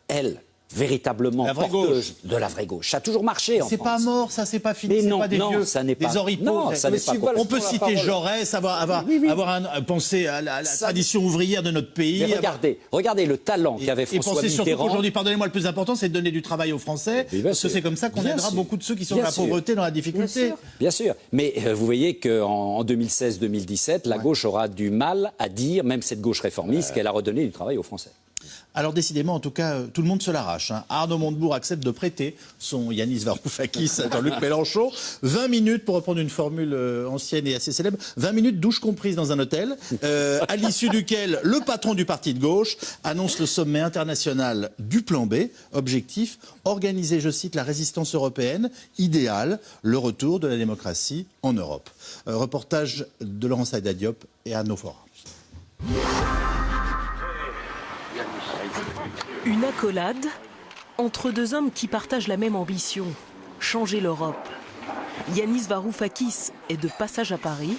elle. Véritablement porteuse de la vraie gauche. Ça a toujours marché en France. C'est pas mort, ça, c'est pas fini, c'est pas des vieux, ça n'est pas, des oripeaux. Non, ça n'est pas. On peut citer Jaurès, avoir penser à la tradition ouvrière de notre pays. Mais regardez le talent qu'avait François Mitterrand. Et pensez surtout qu'aujourd'hui, pardonnez-moi, le plus important, c'est de donner du travail aux Français, parce que c'est comme ça qu'on aidera beaucoup de ceux qui sont dans la pauvreté, dans la difficulté. Bien sûr. Mais vous voyez qu'en 2016-2017, la gauche aura du mal à dire, même cette gauche réformiste, qu'elle a redonné du travail aux Français. Alors décidément, en tout cas, tout le monde se l'arrache. Arnaud Montebourg accepte de prêter son Yanis Varoufakis à Jean-Luc Mélenchon. 20 minutes, pour reprendre une formule ancienne et assez célèbre, 20 minutes douche comprise dans un hôtel, à l'issue duquel le patron du parti de gauche annonce le sommet international du plan B. Objectif, organiser, je cite, la résistance européenne, idéal, le retour de la démocratie en Europe. Reportage de Laurent Saïda Diop et Arnaud Fora. Une accolade entre deux hommes qui partagent la même ambition, changer l'Europe. Yanis Varoufakis est de passage à Paris,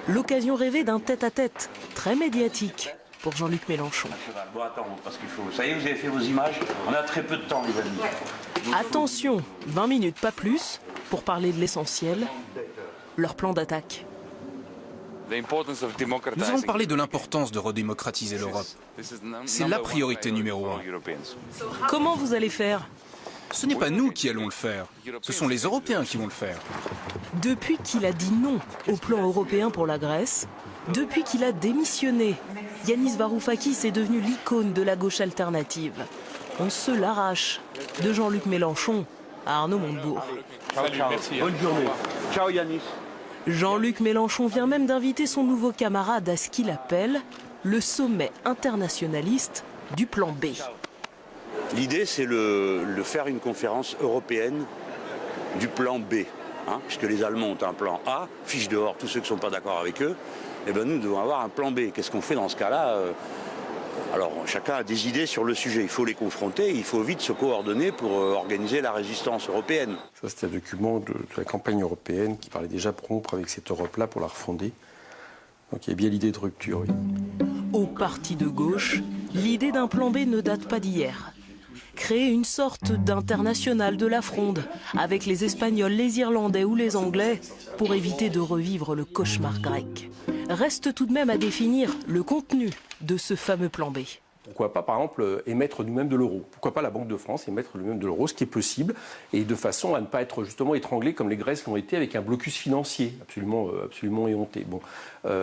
l'occasion rêvée d'un tête-à-tête très médiatique pour Jean-Luc Mélenchon. Bon, attends, parce qu'il faut... Ça y est, vous avez fait vos images. On a très peu de temps, les amis. Attention, 20 minutes, pas plus, pour parler de l'essentiel, leur plan d'attaque. Nous allons parler de l'importance de redémocratiser l'Europe. C'est la priorité numéro 1. Comment vous allez faire? Ce n'est pas nous qui allons le faire, ce sont les Européens qui vont le faire. Depuis qu'il a dit non au plan européen pour la Grèce, depuis qu'il a démissionné, Yanis Varoufakis est devenu l'icône de la gauche alternative. On se l'arrache, de Jean-Luc Mélenchon à Arnaud Montebourg. Salut, merci. Bonne journée. Ciao Yanis. Jean-Luc Mélenchon vient même d'inviter son nouveau camarade à ce qu'il appelle le sommet internationaliste du plan B. L'idée, c'est de faire une conférence européenne du plan B. Puisque les Allemands ont un plan A, fiche dehors tous ceux qui ne sont pas d'accord avec eux, et ben nous devons avoir un plan B. Qu'est-ce qu'on fait dans ce cas-là? Alors, chacun a des idées sur le sujet. Il faut les confronter, il faut vite se coordonner pour organiser la résistance européenne. Ça, c'était un document de la campagne européenne qui parlait déjà pour rompre avec cette Europe-là, pour la refonder. Donc il y a bien l'idée de rupture, oui. Au parti de gauche, l'idée d'un plan B ne date pas d'hier. Créer une sorte d'international de la fronde, avec les Espagnols, les Irlandais ou les Anglais, pour éviter de revivre le cauchemar grec. Reste tout de même à définir le contenu de ce fameux plan B. Pourquoi pas, par exemple, émettre nous-mêmes de l'euro? Pourquoi pas la Banque de France émettre nous-mêmes de l'euro, ce qui est possible, et de façon à ne pas être justement étranglé comme les Grèces l'ont été avec un blocus financier absolument éhonté. Bon,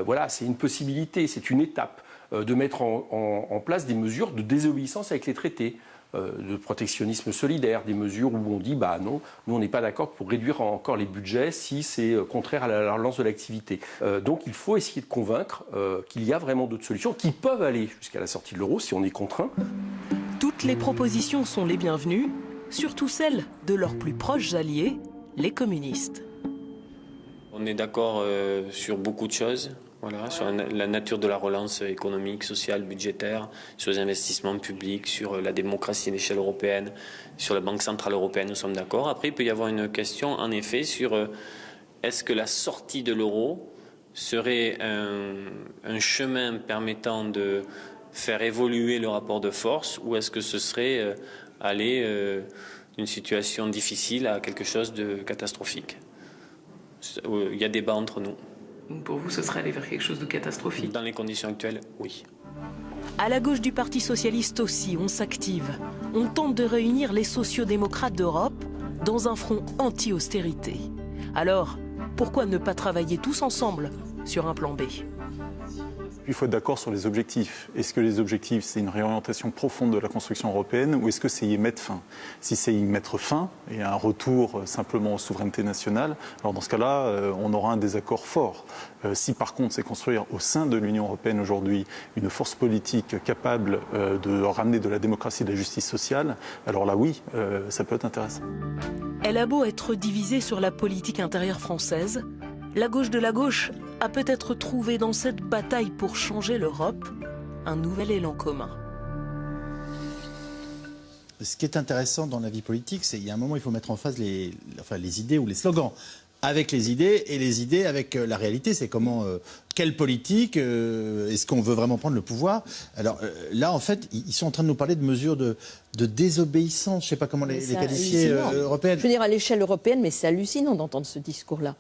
voilà, c'est une possibilité, c'est une étape de mettre en place des mesures de désobéissance avec les traités. De protectionnisme solidaire, des mesures où on dit bah non, nous on n'est pas d'accord pour réduire encore les budgets si c'est contraire à la relance de l'activité. Donc il faut essayer de convaincre qu'il y a vraiment d'autres solutions qui peuvent aller jusqu'à la sortie de l'euro si on est contraint. Toutes les propositions sont les bienvenues, surtout celles de leurs plus proches alliés, les communistes. On est d'accord sur beaucoup de choses. Voilà, sur la nature de la relance économique, sociale, budgétaire, sur les investissements publics, sur la démocratie à l'échelle européenne, sur la Banque centrale européenne, nous sommes d'accord. Après, il peut y avoir une question, en effet, sur est-ce que la sortie de l'euro serait un chemin permettant de faire évoluer le rapport de force, ou est-ce que ce serait aller d'une situation difficile à quelque chose de catastrophique? Il y a débat entre nous. Donc pour vous, ce serait aller vers quelque chose de catastrophique? Dans les conditions actuelles, oui. À la gauche du Parti socialiste aussi, on s'active. On tente de réunir les sociodémocrates d'Europe dans un front anti-austérité. Alors, pourquoi ne pas travailler tous ensemble sur un plan B? Il faut être d'accord sur les objectifs. Est-ce que les objectifs, c'est une réorientation profonde de la construction européenne ou est-ce que c'est y mettre fin? Si c'est y mettre fin et un retour simplement aux souverainetés nationales, alors dans ce cas-là, on aura un désaccord fort. Si par contre, c'est construire au sein de l'Union européenne aujourd'hui une force politique capable de ramener de la démocratie et de la justice sociale, alors là, oui, ça peut être intéressant. Elle a beau être divisée sur la politique intérieure française, la gauche de la gauche a peut-être trouvé dans cette bataille pour changer l'Europe un nouvel élan commun. Ce qui est intéressant dans la vie politique, c'est qu'il y a un moment où il faut mettre en phase les idées ou les slogans avec les idées et les idées avec la réalité. C'est comment, quelle politique, est-ce qu'on veut vraiment prendre le pouvoir? Alors là, en fait, ils sont en train de nous parler de mesures de désobéissance, je ne sais pas comment les qualifier, européennes. Je veux dire, à l'échelle européenne, mais c'est hallucinant d'entendre ce discours-là.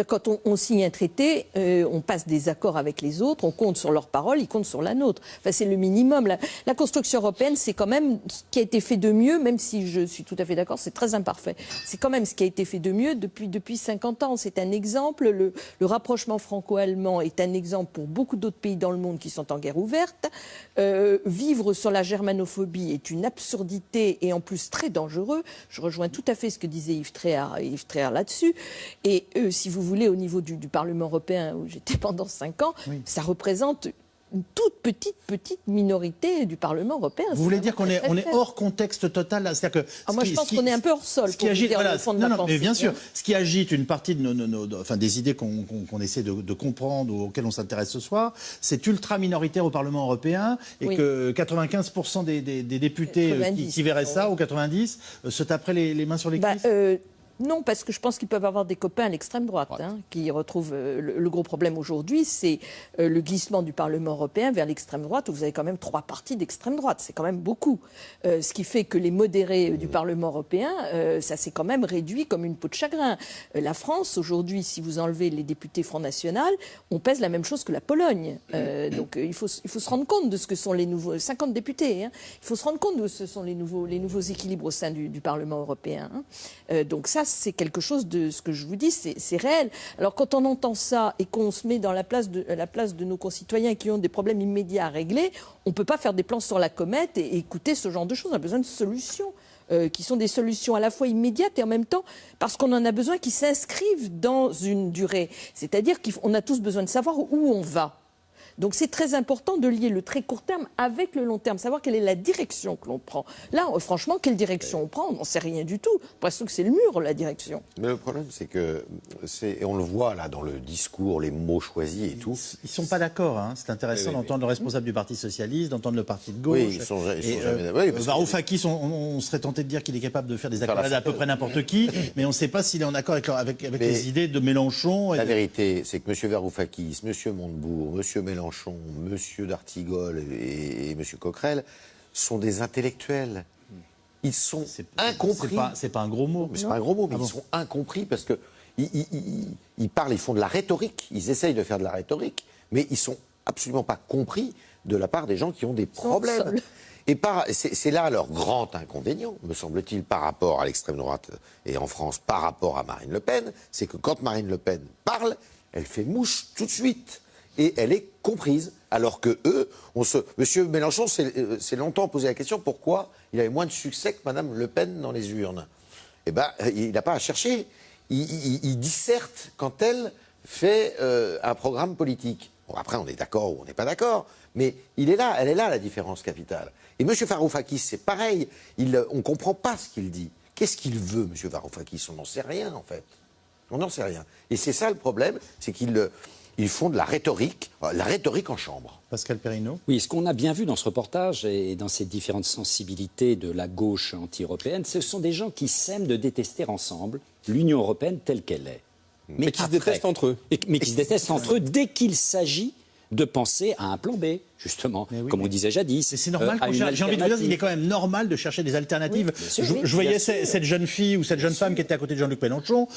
Quand on signe un traité, on passe des accords avec les autres, on compte sur leurs paroles, ils comptent sur la nôtre. Enfin, c'est le minimum. La construction européenne, c'est quand même ce qui a été fait de mieux, même si je suis tout à fait d'accord, c'est très imparfait. C'est quand même ce qui a été fait de mieux depuis 50 ans. C'est un exemple. Le rapprochement franco-allemand est un exemple pour beaucoup d'autres pays dans le monde qui sont en guerre ouverte. Vivre sur la germanophobie est une absurdité et en plus très dangereux. Je rejoins tout à fait ce que disait Yves Tréhard là-dessus. Et si vous voulez, au niveau du Parlement européen, où j'étais pendant 5 ans, oui, ça représente une toute petite minorité du Parlement européen. Vous voulez dire qu'on est hors contexte total là? C'est-à-dire que moi, je pense qu'on est un peu hors sol. Ce qui agite, voilà, mais bien sûr, ce qui agite une partie de des idées qu'on essaie de comprendre ou auxquelles on s'intéresse ce soir, c'est ultra minoritaire au Parlement européen et oui, que 95% des députés qui verraient ça, ou 90, se taperaient les mains sur les cuisses. Non, parce que je pense qu'ils peuvent avoir des copains à l'extrême droite, qui retrouvent le gros problème aujourd'hui, c'est le glissement du Parlement européen vers l'extrême droite, où vous avez quand même 3 partis d'extrême droite, c'est quand même beaucoup. Ce qui fait que les modérés du Parlement européen, ça s'est quand même réduit comme une peau de chagrin. La France, aujourd'hui, si vous enlevez les députés Front National, on pèse la même chose que la Pologne. Donc il faut se rendre compte de ce que sont les nouveaux 50 députés. Il faut se rendre compte de ce sont les nouveaux équilibres au sein du Parlement européen. Donc ça, c'est quelque chose de ce que je vous dis, c'est réel. Alors quand on entend ça et qu'on se met dans la place de nos concitoyens qui ont des problèmes immédiats à régler, on ne peut pas faire des plans sur la comète et écouter ce genre de choses. On a besoin de solutions qui sont des solutions à la fois immédiates et en même temps, parce qu'on en a besoin, qui s'inscrivent dans une durée. C'est-à-dire qu'on a tous besoin de savoir où on va. Donc c'est très important de lier le très court terme avec le long terme, savoir quelle est la direction que l'on prend. Là, franchement, quelle direction on prend? On n'en sait rien du tout. Presque que c'est le mur, la direction. Mais le problème, c'est que, et on le voit là dans le discours, les mots choisis et tout. Ils ne sont pas d'accord. C'est intéressant d'entendre le responsable du Parti socialiste, d'entendre le parti de gauche. Oui, ils sont jamais d'accord. Varoufakis, on serait tenté de dire qu'il est capable de faire des accolades à peu près n'importe qui, mais on ne sait pas s'il est en accord avec les idées de Mélenchon. La vérité, c'est que M. Varoufakis, M. Montebourg, M. Mélenchon, M. d'Artigol et M. Coquerel sont des intellectuels. Ils sont incompris. C'est pas un gros mot. C'est pas un gros mot, mais ils sont incompris parce que ils parlent, ils font de la rhétorique, ils essayent de faire de la rhétorique, mais ils sont absolument pas compris de la part des gens qui ont des problèmes. Et c'est là leur grand inconvénient, me semble-t-il, par rapport à l'extrême droite et en France, par rapport à Marine Le Pen, c'est que quand Marine Le Pen parle, elle fait mouche tout de suite. Et elle est comprise, alors que eux, Monsieur Mélenchon s'est longtemps posé la question pourquoi il avait moins de succès que Madame Le Pen dans les urnes. Eh bien, il n'a pas à chercher. Il disserte quand elle fait un programme politique. Bon, après, on est d'accord ou on n'est pas d'accord, mais elle est là la différence capitale. Et M. Varoufakis, c'est pareil. On ne comprend pas ce qu'il dit. Qu'est-ce qu'il veut, M. Varoufakis? On n'en sait rien, en fait. On n'en sait rien. Et c'est ça le problème, c'est qu'ils font de la rhétorique en chambre. Pascal Perrineau. Oui, ce qu'on a bien vu dans ce reportage et dans ces différentes sensibilités de la gauche anti-européenne, ce sont des gens qui s'aiment de détester ensemble l'Union européenne telle qu'elle est. Mais qui se détestent entre eux. Mais qui se détestent entre eux dès qu'il s'agit de penser à un plan B, justement, comme on disait jadis. C'est normal, j'ai envie de dire, il est quand même normal de chercher des alternatives. Je voyais cette jeune fille ou cette jeune femme qui était à côté de Jean-Luc Mélenchon,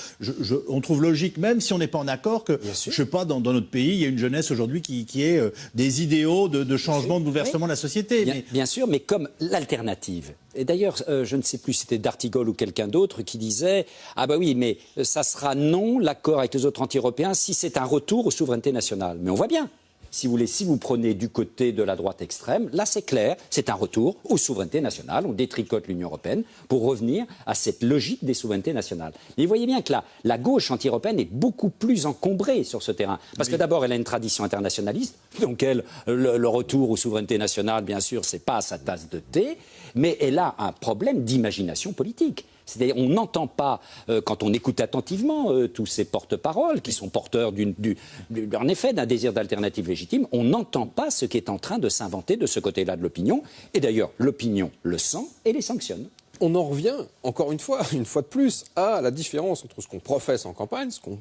on trouve logique, même si on n'est pas en accord, que, je ne sais pas, dans notre pays, il y a une jeunesse aujourd'hui qui ait des idéaux de changement, de bouleversement de la société. Bien sûr, mais comme l'alternative. Et d'ailleurs, je ne sais plus si c'était D'Artigol ou quelqu'un d'autre qui disait « Ah bah oui, mais ça sera non, l'accord avec les autres anti-européens, si c'est un retour aux souverainetés nationales. » Mais on voit bien. Si vous prenez du côté de la droite extrême, là c'est clair, c'est un retour aux souverainetés nationales, on détricote l'Union européenne pour revenir à cette logique des souverainetés nationales. Mais vous voyez bien que la gauche anti-européenne est beaucoup plus encombrée sur ce terrain. Parce que d'abord, elle a une tradition internationaliste, donc le retour aux souverainetés nationales, bien sûr, c'est pas sa tasse de thé, mais elle a un problème d'imagination politique. C'est-à-dire, on n'entend pas, quand on écoute attentivement tous ces porte-paroles qui sont porteurs en effet d'un désir d'alternative légitime, on n'entend pas ce qui est en train de s'inventer de ce côté-là de l'opinion. Et d'ailleurs, l'opinion le sent et les sanctionne. On en revient, encore une fois de plus, à la différence entre ce qu'on professe en campagne, ce qu'on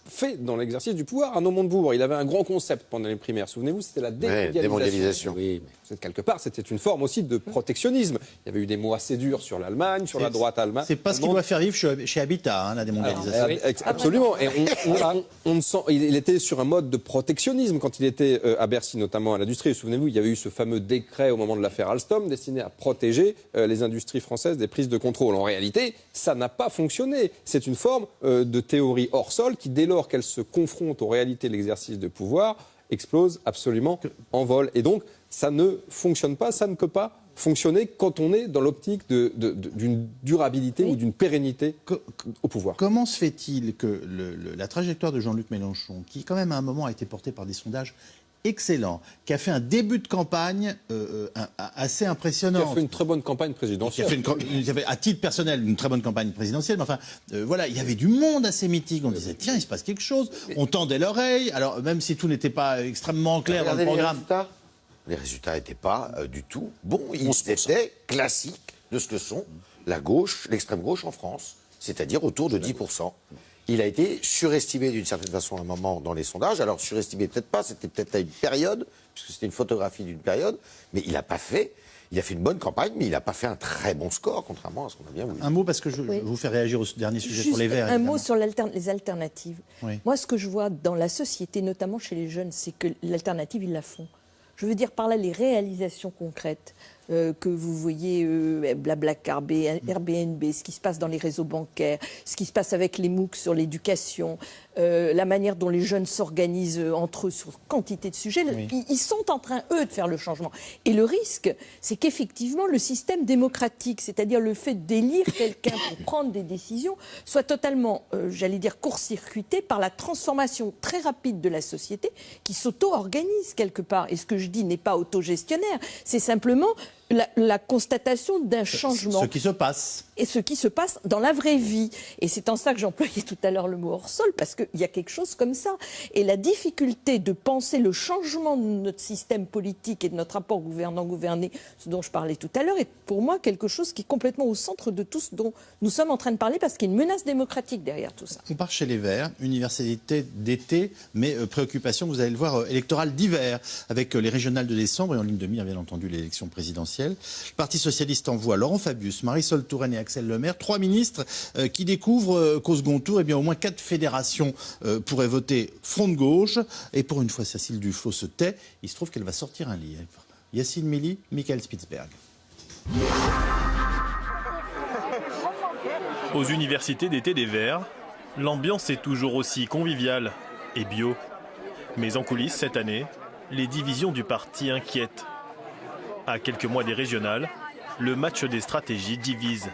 fait dans l'exercice du pouvoir. Arnaud Montebourg, il avait un grand concept pendant les primaires. Souvenez-vous, c'était la démondialisation. Oui, mais quelque part, c'était une forme aussi de protectionnisme. Il y avait eu des mots assez durs sur l'Allemagne, sur la droite allemande. C'est pas ce qui doit faire vivre chez Habitat, la démondialisation. Absolument. Et il était sur un mode de protectionnisme quand il était à Bercy, notamment à l'industrie. Souvenez-vous, il y avait eu ce fameux décret au moment de l'affaire Alstom destiné à protéger les industries françaises des prises de contrôle. En réalité, ça n'a pas fonctionné. C'est une forme de théorie hors sol qui, dès lors qu'elle se confronte aux réalités de l'exercice de pouvoir, explose absolument en vol. Et donc, ça ne fonctionne pas, ça ne peut pas fonctionner quand on est dans l'optique d'une durabilité ou d'une pérennité au pouvoir. Comment se fait-il que la trajectoire de Jean-Luc Mélenchon, qui quand même à un moment a été portée par des sondages excellent, qui a fait un début de campagne assez impressionnant. Qui a fait une très bonne campagne présidentielle. Qui a fait, à titre personnel, une très bonne campagne présidentielle. Mais enfin, voilà, il y avait du monde à ces meetings. On disait, tiens, il se passe quelque chose. On tendait l'oreille. Alors, même si tout n'était pas extrêmement clair dans le programme. Les résultats n'étaient pas du tout bons. Ils étaient classiques de ce que sont la gauche, l'extrême gauche en France, c'est-à-dire autour de 10%. Il a été surestimé d'une certaine façon à un moment dans les sondages. Alors surestimé peut-être pas, c'était peut-être à une période, puisque c'était une photographie d'une période, mais il a fait une bonne campagne, mais il n'a pas fait un très bon score, contrairement à ce qu'on a bien voulu. Un mot, parce que je vous fais réagir au dernier sujet sur les Verts. Un mot sur les alternatives. Oui. Moi, ce que je vois dans la société, notamment chez les jeunes, c'est que l'alternative, ils la font. Je veux dire par là les réalisations concrètes. Que vous voyez, Blablacar, Airbnb, ce qui se passe dans les réseaux bancaires, ce qui se passe avec les MOOC sur l'éducation, la manière dont les jeunes s'organisent entre eux sur quantité de sujets, ils sont en train, eux, de faire le changement. Et le risque, c'est qu'effectivement, le système démocratique, c'est-à-dire le fait d'élire quelqu'un pour prendre des décisions, soit totalement, j'allais dire, court-circuité par la transformation très rapide de la société qui s'auto-organise quelque part. Et ce que je dis n'est pas autogestionnaire, c'est simplement la constatation d'un changement. Ce qui se passe. Et ce qui se passe dans la vraie vie. Et c'est en ça que j'employais tout à l'heure le mot hors sol, parce qu'il y a quelque chose comme ça. Et la difficulté de penser le changement de notre système politique et de notre rapport gouvernant-gouverné, ce dont je parlais tout à l'heure, est pour moi quelque chose qui est complètement au centre de tout ce dont nous sommes en train de parler, parce qu'il y a une menace démocratique derrière tout ça. On part chez les Verts, université d'été, mais préoccupation, vous allez le voir, électorale d'hiver, avec les régionales de décembre et en ligne de mire, bien entendu, l'élection présidentielle. Le Parti socialiste envoie Laurent Fabius, Marisol Touraine et Axel Lemaire, 3 ministres qui découvrent qu'au second tour, eh bien, au moins 4 fédérations pourraient voter front de gauche. Et pour une fois, Cécile Duflot se tait. Il se trouve qu'elle va sortir un livre. Yacine Mili, Michael Spitzberg. Aux universités d'été des Verts, l'ambiance est toujours aussi conviviale et bio. Mais en coulisses, cette année, les divisions du parti inquiètent. À quelques mois des régionales, le match des stratégies divise.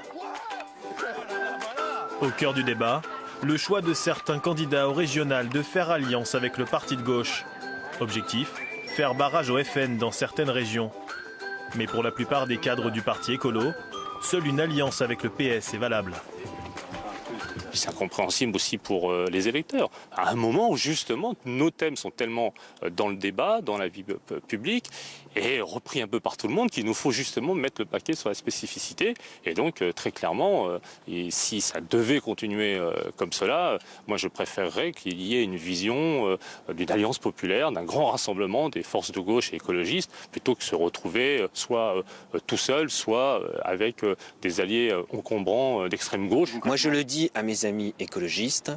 Au cœur du débat, le choix de certains candidats au régional de faire alliance avec le parti de gauche. Objectif, faire barrage au FN dans certaines régions. Mais pour la plupart des cadres du parti écolo, seule une alliance avec le PS est valable. Puis c'est incompréhensible aussi pour les électeurs. À un moment où justement nos thèmes sont tellement dans le débat, dans la vie publique, et repris un peu par tout le monde, qu'il nous faut justement mettre le paquet sur la spécificité. Et donc très clairement, et si ça devait continuer comme cela, moi je préférerais qu'il y ait une vision d'une alliance populaire, d'un grand rassemblement des forces de gauche et écologistes, plutôt que se retrouver soit tout seul, soit avec des alliés encombrants d'extrême gauche. Moi je le dis à mes amis écologistes,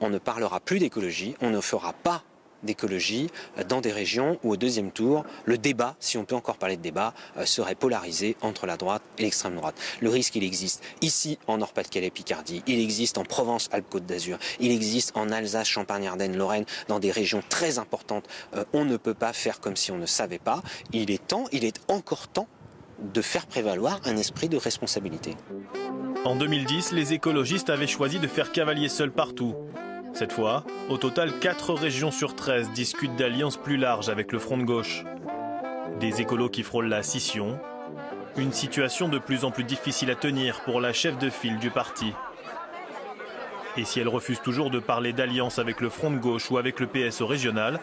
on ne parlera plus d'écologie, on ne fera pas d'écologie dans des régions où au deuxième tour, le débat, si on peut encore parler de débat, serait polarisé entre la droite et l'extrême droite. Le risque, il existe ici en Nord-Pas-de-Calais-Picardie, il existe en Provence-Alpes-Côte d'Azur, il existe en Alsace, Champagne-Ardenne, Lorraine, dans des régions très importantes. On ne peut pas faire comme si on ne savait pas. Il est encore temps de faire prévaloir un esprit de responsabilité. En 2010, les écologistes avaient choisi de faire cavalier seul partout. Cette fois, au total, 4 régions sur 13 discutent d'alliances plus larges avec le front de gauche. Des écolos qui frôlent la scission. Une situation de plus en plus difficile à tenir pour la chef de file du parti. Et si elle refuse toujours de parler d'alliance avec le front de gauche ou avec le PS au régional,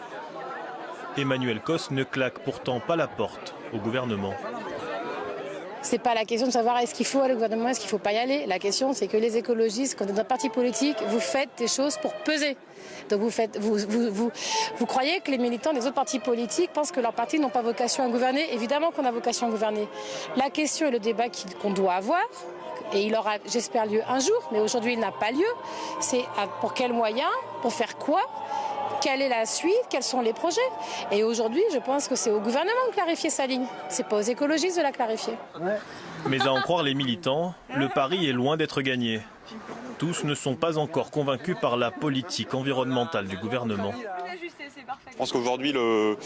Emmanuel Cos ne claque pourtant pas la porte au gouvernement. C'est pas la question de savoir est-ce qu'il faut aller au gouvernement, est-ce qu'il ne faut pas y aller. La question, c'est que les écologistes, quand vous êtes dans un parti politique, vous faites des choses pour peser. Donc vous croyez que les militants des autres partis politiques pensent que leurs partis n'ont pas vocation à gouverner? Évidemment qu'on a vocation à gouverner. La question et le débat qu'on doit avoir, et il aura, j'espère, lieu un jour, mais aujourd'hui il n'a pas lieu, c'est pour quels moyens, pour faire quoi? Quelle est la suite? Quels sont les projets? Et aujourd'hui, je pense que c'est au gouvernement de clarifier sa ligne. C'est pas aux écologistes de la clarifier. Mais à en croire les militants, le pari est loin d'être gagné. Tous ne sont pas encore convaincus par la politique environnementale du gouvernement. Je pense qu'aujourd'hui, le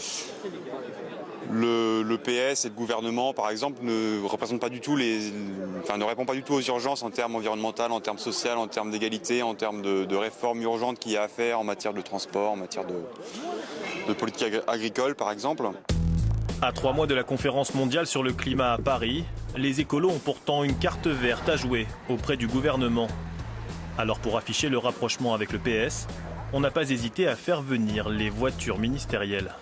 PS et le gouvernement, par exemple, ne répond pas du tout aux urgences en termes environnementaux, en termes sociaux, en termes d'égalité, en termes de réformes urgentes qu'il y a à faire en matière de transport, en matière de politique agricole, par exemple. À 3 mois de la conférence mondiale sur le climat à Paris, les écolos ont pourtant une carte verte à jouer auprès du gouvernement. Alors pour afficher le rapprochement avec le PS, on n'a pas hésité à faire venir les voitures ministérielles.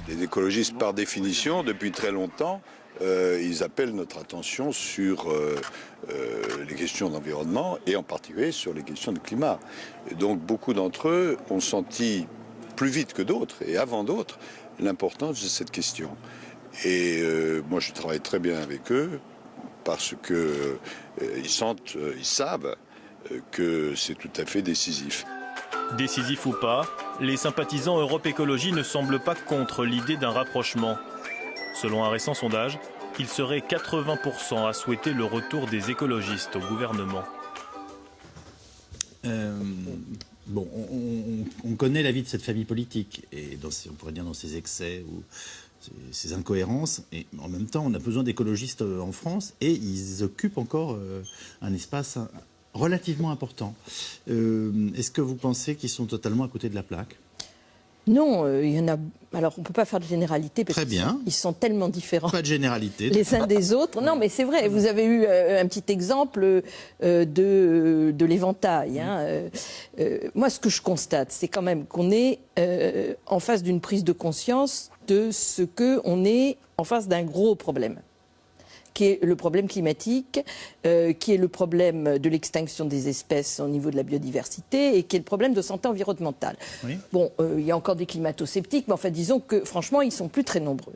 Les écologistes, par définition, depuis très longtemps, ils appellent notre attention sur les questions d'environnement et en particulier sur les questions de climat. Et donc beaucoup d'entre eux ont senti plus vite que d'autres et avant d'autres l'importance de cette question. Et moi je travaille très bien avec eux parce que ils savent que c'est tout à fait décisif. Décisif ou pas, les sympathisants Europe Écologie ne semblent pas contre l'idée d'un rapprochement. Selon un récent sondage, il serait 80% à souhaiter le retour des écologistes au gouvernement. Bon, on connaît la vie de cette famille politique, et on pourrait dire dans ses excès ou ses incohérences, et en même temps on a besoin d'écologistes en France, et ils occupent encore un espace relativement important. Est-ce que vous pensez qu'ils sont totalement à côté de la plaque? Non, il y en a. Alors, on ne peut pas faire de généralité parce qu'ils sont tellement différents. Pas de généralité. Les uns des autres. Non, mais c'est vrai. Vous avez eu un petit exemple de l'éventail. Hein. Moi, ce que je constate, c'est quand même qu'on est en face d'une prise de conscience de ce qu'on est en face d'un gros problème, qui est le problème climatique, qui est le problème de l'extinction des espèces au niveau de la biodiversité et qui est le problème de santé environnementale. Oui. Bon, il y a encore des climato-sceptiques, mais enfin disons que franchement, ils sont plus très nombreux.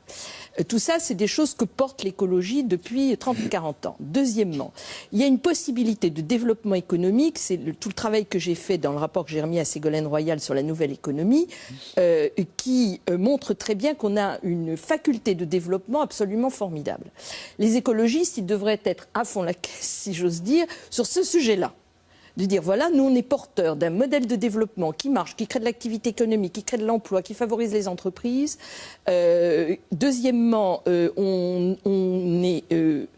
Tout ça, c'est des choses que porte l'écologie depuis 30 ou 40 ans. Deuxièmement, il y a une possibilité de développement économique, c'est tout le travail que j'ai fait dans le rapport que j'ai remis à Ségolène Royal sur la nouvelle économie, qui montre très bien qu'on a une faculté de développement absolument formidable. Les écologistes, ils devraient être à fond la caisse, si j'ose dire, sur ce sujet-là. De dire, voilà, nous, on est porteurs d'un modèle de développement qui marche, qui crée de l'activité économique, qui crée de l'emploi, qui favorise les entreprises. Deuxièmement, on est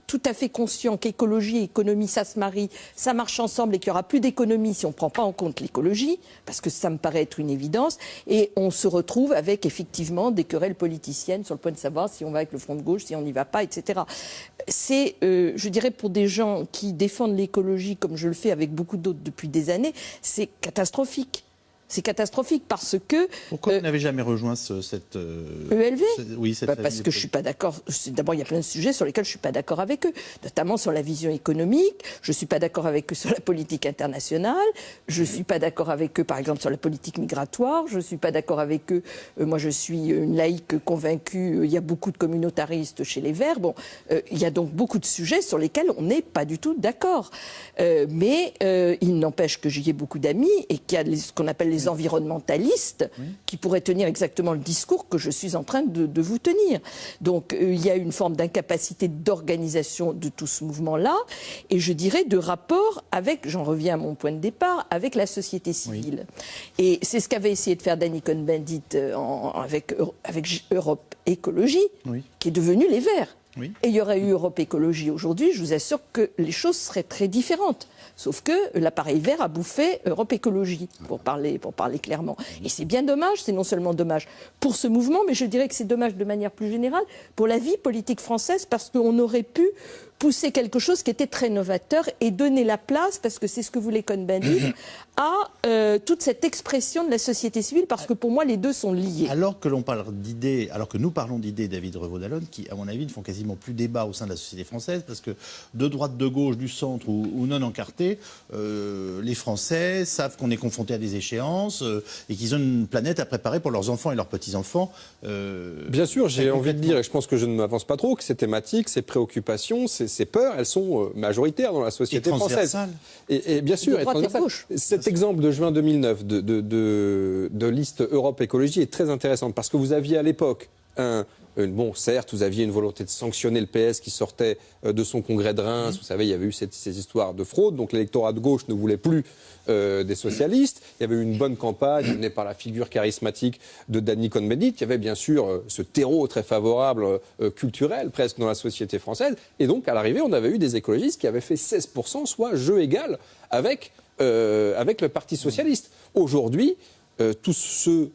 tout à fait conscient qu'écologie et économie, ça se marie, ça marche ensemble et qu'il n'y aura plus d'économie si on ne prend pas en compte l'écologie, parce que ça me paraît être une évidence, et on se retrouve avec effectivement des querelles politiciennes sur le point de savoir si on va avec le Front de gauche, si on n'y va pas, etc. C'est, je dirais, pour des gens qui défendent l'écologie, comme je le fais avec beaucoup d'autres depuis des années, c'est catastrophique. C'est catastrophique parce que... Pourquoi vous n'avez jamais rejoint cette... ELV Oui, cette parce que je ne suis pas d'accord. D'abord, il y a plein de sujets sur lesquels je ne suis pas d'accord avec eux, notamment sur la vision économique. Je ne suis pas d'accord avec eux sur la politique internationale. Je ne suis pas d'accord avec eux, par exemple, sur la politique migratoire. Je ne suis pas d'accord avec eux. Moi, je suis une laïque convaincue. Il y a beaucoup de communautaristes chez les Verts. Bon, il y a donc beaucoup de sujets sur lesquels on n'est pas du tout d'accord. Mais il n'empêche que j'y ai beaucoup d'amis et qu'il y a ce qu'on appelle les environnementalistes qui pourraient tenir exactement le discours que je suis en train de vous tenir. Donc il y a une forme d'incapacité d'organisation de tout ce mouvement-là et je dirais de rapport avec, j'en reviens à mon point de départ, avec la société civile. Et c'est ce qu'avait essayé de faire Danny Cohn-Bendit avec Europe Écologie, qui est devenu les Verts. Et il y aurait eu Europe Écologie aujourd'hui, je vous assure que les choses seraient très différentes. Sauf que l'appareil vert a bouffé Europe Écologie, pour parler clairement. Et c'est bien dommage, c'est non seulement dommage pour ce mouvement, mais je dirais que c'est dommage de manière plus générale pour la vie politique française, parce qu'on aurait pu pousser quelque chose qui était très novateur et donner la place, parce que c'est ce que voulait Cohn-Bendit, à toute cette expression de la société civile, parce que pour moi, les deux sont liés. Alors que nous parlons d'idées, David Revaud-Dallon, qui, à mon avis, ne font quasiment plus débat au sein de la société française, parce que de droite, de gauche, du centre ou non encartés, les Français savent qu'on est confronté à des échéances et qu'ils ont une planète à préparer pour leurs enfants et leurs petits-enfants. Bien sûr, j'ai envie de dire, et je pense que je ne m'avance pas trop, que ces thématiques, ces préoccupations, ces peurs, elles sont majoritaires dans la société française. Et bien sûr, cet exemple de juin 2009 de liste Europe Écologie est très intéressant, parce que vous aviez à l'époque bon, certes, vous aviez une volonté de sanctionner le PS qui sortait de son congrès de Reims. Vous savez, il y avait eu ces histoires de fraude. Donc l'électorat de gauche ne voulait plus des socialistes. Il y avait eu une bonne campagne menée par la figure charismatique de Danny Cohn-Bendit. Il y avait bien sûr ce terreau très favorable, culturel presque, dans la société française. Et donc, à l'arrivée, on avait eu des écologistes qui avaient fait 16%, soit jeu égal avec le Parti socialiste. Aujourd'hui, tous ceux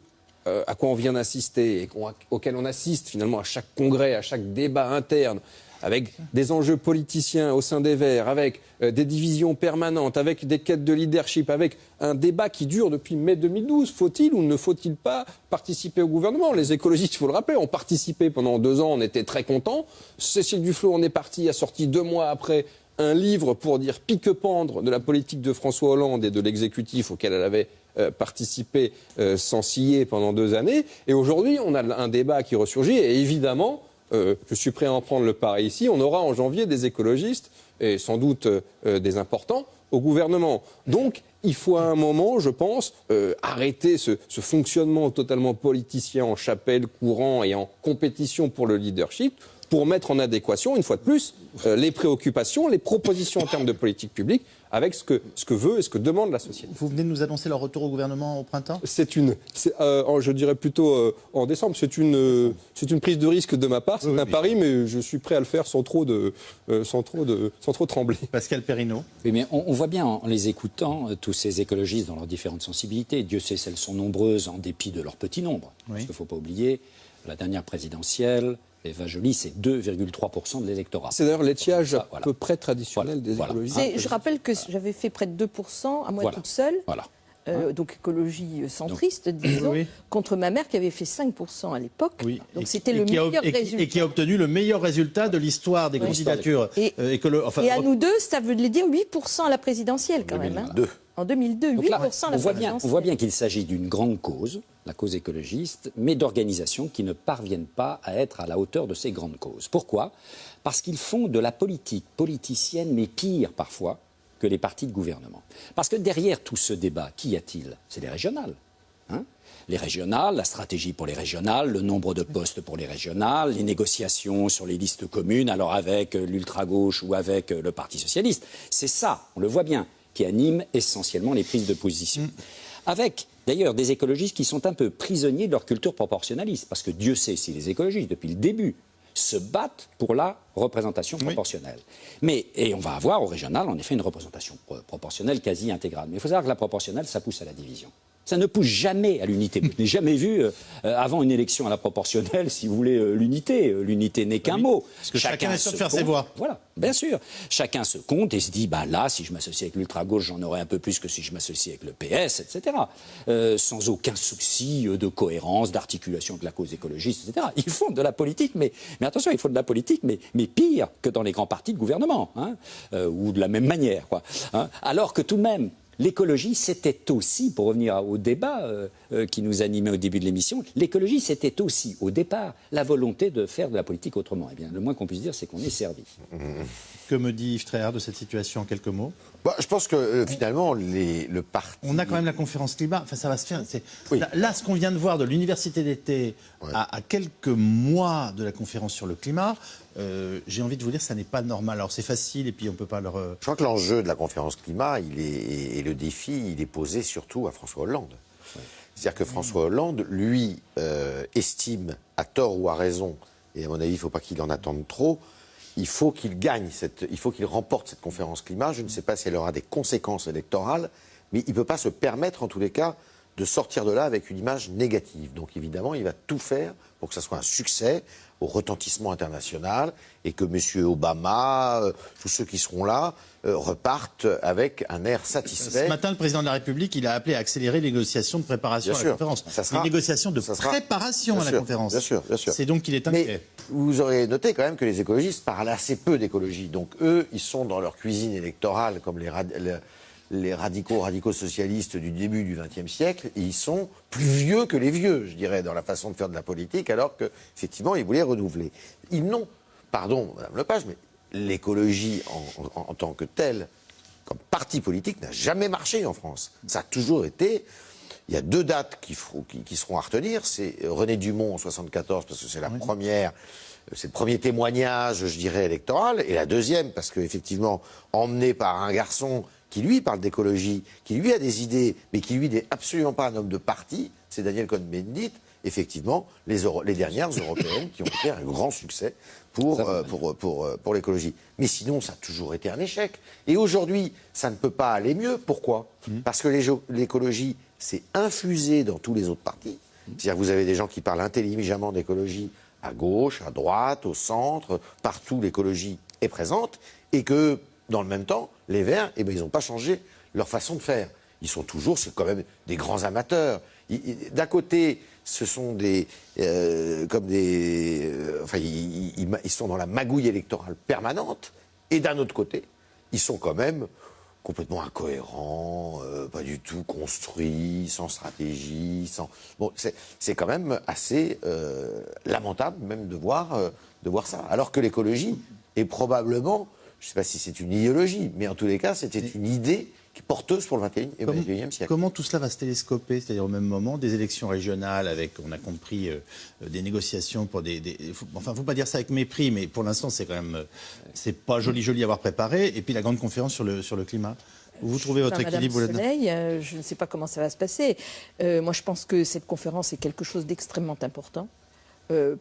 à quoi on vient d'assister et auquel on assiste finalement à chaque congrès, à chaque débat interne, avec des enjeux politiciens au sein des Verts, avec des divisions permanentes, avec des quêtes de leadership, avec un débat qui dure depuis mai 2012. Faut-il ou ne faut-il pas participer au gouvernement ? Les écologistes, il faut le rappeler, ont participé pendant 2 ans, on était très contents. Cécile Duflot, on est parti, a sorti 2 mois après un livre pour dire pique-pendre de la politique de François Hollande et de l'exécutif auquel elle avait participé sans scier pendant 2 années. Et aujourd'hui, on a un débat qui ressurgit. Et évidemment, je suis prêt à en prendre le pari ici, on aura en janvier des écologistes, et sans doute des importants, au gouvernement. Donc, il faut à un moment, je pense, arrêter ce fonctionnement totalement politicien en chapelle, courant et en compétition pour le leadership, pour mettre en adéquation, une fois de plus, les préoccupations, les propositions en termes de politique publique avec ce que veut et ce que demande la société. Vous venez de nous annoncer leur retour au gouvernement au printemps ? Je dirais plutôt en décembre. C'est une prise de risque de ma part, c'est un pari, mais je suis prêt à le faire sans trop trembler. Pascal Perrineau. Oui, mais on voit bien en les écoutant, tous ces écologistes dans leurs différentes sensibilités, Dieu sait, elles sont nombreuses en dépit de leur petit nombre. Parce qu'il ne faut pas oublier, la dernière présidentielle, Eva Joly, c'est 2,3% de l'électorat. C'est d'ailleurs l'étiage à peu près traditionnel des écologistes. Je rappelle que j'avais fait près de 2% à moi toute seule. Donc écologie centriste, disons, contre ma mère qui avait fait 5% à l'époque. Donc c'était le meilleur résultat. Et qui a obtenu le meilleur résultat de l'histoire des candidatures écologiques. Et à nous deux, ça veut dire 8% à la présidentielle quand même. En 2002, 8% à la présidentielle. On voit bien qu'il s'agit d'une grande cause, la cause écologiste, mais d'organisations qui ne parviennent pas à être à la hauteur de ces grandes causes. Pourquoi ? Parce qu'ils font de la politique politicienne, mais pire parfois, que les partis de gouvernement. Parce que derrière tout ce débat, qu'y a-t-il ? C'est les régionales. Les régionales, la stratégie pour les régionales, le nombre de postes pour les régionales, les négociations sur les listes communes, alors avec l'ultra-gauche ou avec le Parti socialiste. C'est ça, on le voit bien, qui anime essentiellement les prises de position. Avec d'ailleurs des écologistes qui sont un peu prisonniers de leur culture proportionnaliste. Parce que Dieu sait si les écologistes, depuis le début, se battent pour la représentation proportionnelle. Et on va avoir au régional, en effet, une représentation proportionnelle quasi intégrale. Mais il faut savoir que la proportionnelle, ça pousse à la division. Ça ne pousse jamais à l'unité. Vous n'avez jamais vu, avant une élection à la proportionnelle, si vous voulez, l'unité. L'unité n'est qu'un mot. Parce que chacun est sûr de faire ses voix. Voilà, bien sûr. Chacun se compte et se dit, là, si je m'associe avec l'ultra-gauche, j'en aurai un peu plus que si je m'associe avec le PS, etc. Sans aucun souci de cohérence, d'articulation avec la cause écologiste, etc. Ils font de la politique, mais attention, ils font de la politique, mais pire que dans les grands partis de gouvernement, ou de la même manière, quoi. Alors que tout de même, l'écologie, c'était aussi, pour revenir au débat qui nous animait au début de l'émission, l'écologie, c'était aussi, au départ, la volonté de faire de la politique autrement. Eh bien, le moins qu'on puisse dire, c'est qu'on est servi. Que me dit Yves Tréhard de cette situation en quelques mots? Je pense que finalement, le parti... On a quand même la conférence climat, enfin ça va se faire. Là, ce qu'on vient de voir de l'université d'été à quelques mois de la conférence sur le climat, j'ai envie de vous dire ça n'est pas normal. Alors c'est facile et puis on ne peut pas leur... Je crois que l'enjeu de la conférence climat et le défi, il est posé surtout à François Hollande. C'est-à-dire que François Hollande, lui, estime, à tort ou à raison, et à mon avis, il ne faut pas qu'il en attende trop, il faut qu'il gagne, il faut qu'il remporte cette conférence climat. Je ne sais pas si elle aura des conséquences électorales, mais il ne peut pas se permettre, en tous les cas, de sortir de là avec une image négative. Donc évidemment, il va tout faire pour que ça soit un succès au retentissement international et que M. Obama, tous ceux qui seront là, repartent avec un air satisfait. Ce matin, le président de la République, il a appelé à accélérer les négociations de préparation à la conférence. Les négociations de préparation à la conférence. Bien sûr, bien sûr. C'est donc qu'il est inquiet. Mais vous aurez noté quand même que les écologistes parlent assez peu d'écologie. Donc eux, ils sont dans leur cuisine électorale comme les radicaux socialistes du début du XXe siècle, et ils sont plus vieux que les vieux, je dirais, dans la façon de faire de la politique, alors qu'effectivement, ils voulaient renouveler. Ils n'ont, pardon, Mme Lepage, mais l'écologie en tant que telle, comme parti politique, n'a jamais marché en France. Ça a toujours été... Il y a deux dates qui seront à retenir. C'est René Dumont en 1974, parce que c'est la première... C'est le premier témoignage, je dirais, électoral. Et la deuxième, parce qu'effectivement, emmené par un garçon qui, lui, parle d'écologie, qui, lui, a des idées, mais qui, lui, n'est absolument pas un homme de parti, c'est Daniel Cohn-Bendit, effectivement, les dernières européennes qui ont été un grand succès pour l'écologie. Mais sinon, ça a toujours été un échec. Et aujourd'hui, ça ne peut pas aller mieux. Pourquoi ? Parce que l'écologie, c'est infusé dans tous les autres partis. C'est-à-dire que vous avez des gens qui parlent intelligemment d'écologie à gauche, à droite, au centre, partout l'écologie est présente, et que, dans le même temps, les Verts, ils n'ont pas changé leur façon de faire. Ils sont toujours, c'est quand même des grands amateurs. D'un côté, ce sont ils sont dans la magouille électorale permanente, et d'un autre côté, ils sont quand même complètement incohérents, pas du tout construits, sans stratégie, Bon, c'est quand même assez lamentable même de voir ça. Alors que l'écologie est probablement, je ne sais pas si c'est une idéologie, mais en tous les cas, c'était une idée qui est porteuse pour le XXIe siècle. Comment tout cela va se télescoper? C'est-à-dire au même moment, des élections régionales avec, on a compris, des négociations pour enfin, il ne faut pas dire ça avec mépris, mais pour l'instant, c'est quand même... c'est pas joli à avoir préparé. Et puis la grande conférence sur le climat. Vous trouvez votre équilibre là-dedans? Soleil, je ne sais pas comment ça va se passer. Moi, je pense que cette conférence est quelque chose d'extrêmement important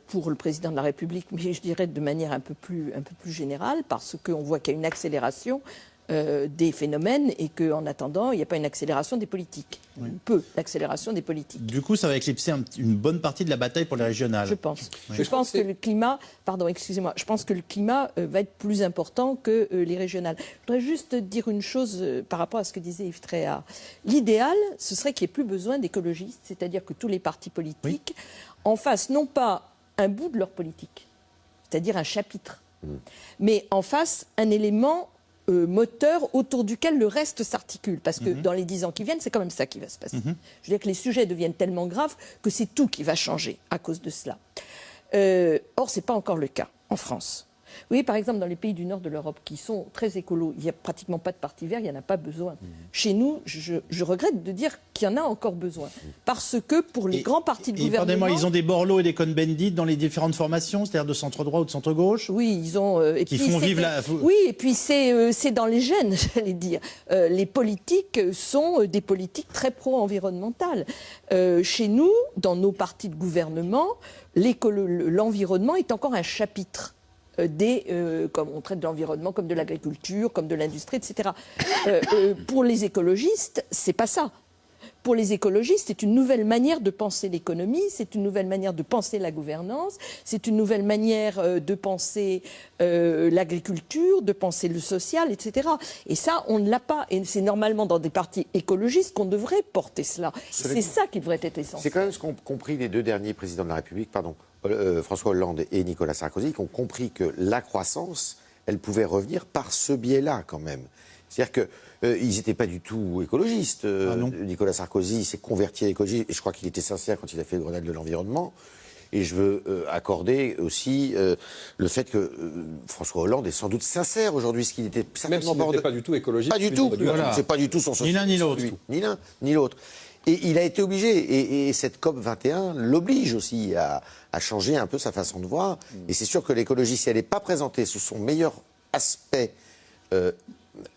pour le président de la République, mais je dirais de manière un peu plus générale, parce qu'on voit qu'il y a une accélération des phénomènes et qu'en attendant, il n'y a pas une accélération des politiques. Peu d'accélération des politiques. Du coup, ça va éclipser une bonne partie de la bataille pour les régionales. Je pense. Je pense que le climat, je pense que le climat va être plus important que les régionales. Je voudrais juste dire une chose par rapport à ce que disait Yves Tréhard. L'idéal, ce serait qu'il n'y ait plus besoin d'écologistes, c'est-à-dire que tous les partis politiques en fassent non pas un bout de leur politique, c'est-à-dire un chapitre, mais en fassent un élément moteur autour duquel le reste s'articule. Parce que dans les 10 ans qui viennent, c'est quand même ça qui va se passer. Je veux dire que les sujets deviennent tellement graves que c'est tout qui va changer à cause de cela. Or, ce n'est pas encore le cas en France. Oui, par exemple, dans les pays du nord de l'Europe qui sont très écolos, il n'y a pratiquement pas de parti vert, il n'y en a pas besoin. Chez nous, je regrette de dire qu'il y en a encore besoin. Parce que pour les grands partis de gouvernement... Pardonnez-moi, ils ont des Borloo et des Cohn-Bendit dans les différentes formations, c'est-à-dire de centre-droit ou de centre-gauche? Oui, ils ont... qui font vivre la... Oui, et puis c'est dans les gènes, j'allais dire. Les politiques sont des politiques très pro-environnementales. Chez nous, dans nos partis de gouvernement, l'environnement est encore un chapitre. Comme on traite de l'environnement comme de l'agriculture, comme de l'industrie, etc. Pour les écologistes, c'est pas ça. Pour les écologistes, c'est une nouvelle manière de penser l'économie, c'est une nouvelle manière de penser la gouvernance, c'est une nouvelle manière de penser l'agriculture, de penser le social, etc. Et ça, on ne l'a pas. Et c'est normalement dans des partis écologistes qu'on devrait porter cela. C'est ça qui devrait être essentiel. C'est quand même ce qu'ont compris les deux derniers présidents de la République, François Hollande et Nicolas Sarkozy, qui ont compris que la croissance, elle pouvait revenir par ce biais-là quand même. C'est-à-dire qu'ils n'étaient pas du tout écologistes. Nicolas Sarkozy s'est converti à l'écologie, et je crois qu'il était sincère quand il a fait le Grenelle de l'environnement. Et je veux accorder aussi le fait que François Hollande est sans doute sincère aujourd'hui, ce qu'il était certainement même s'il n'était pas du tout écologiste. Pas du tout. Voilà. C'est pas du tout son société. Ni l'un ni l'autre. Ni l'un ni l'autre. Et il a été obligé, et cette COP 21 l'oblige aussi à changer un peu sa façon de voir. Et c'est sûr que l'écologie, si elle n'est pas présentée sous son meilleur aspect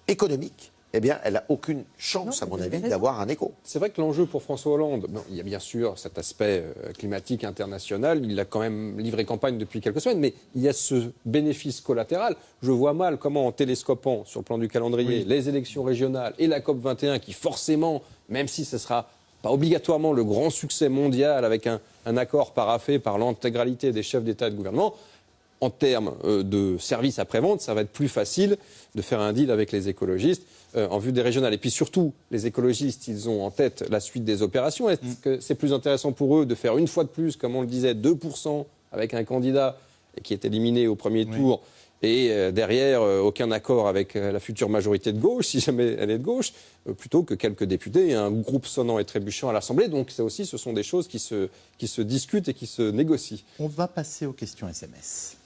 économique, eh bien, elle n'a aucune chance, à mon avis, d'avoir un écho. C'est vrai que l'enjeu pour François Hollande, il y a bien sûr cet aspect climatique international, il a quand même livré campagne depuis quelques semaines, mais il y a ce bénéfice collatéral. Je vois mal comment, en télescopant sur le plan du calendrier, les élections régionales et la COP 21, qui forcément, même si ce ne sera pas obligatoirement le grand succès mondial avec un accord paraphé par l'intégralité des chefs d'État et de gouvernement, en termes de services après-vente, ça va être plus facile de faire un deal avec les écologistes en vue des régionales. Et puis surtout, les écologistes, ils ont en tête la suite des opérations. Est-ce que c'est plus intéressant pour eux de faire une fois de plus, comme on le disait, 2% avec un candidat qui est éliminé au premier tour et derrière aucun accord avec la future majorité de gauche, si jamais elle est de gauche, plutôt que quelques députés et un groupe sonnant et trébuchant à l'Assemblée. Donc ça aussi, ce sont des choses qui se discutent et qui se négocient. On va passer aux questions SMS.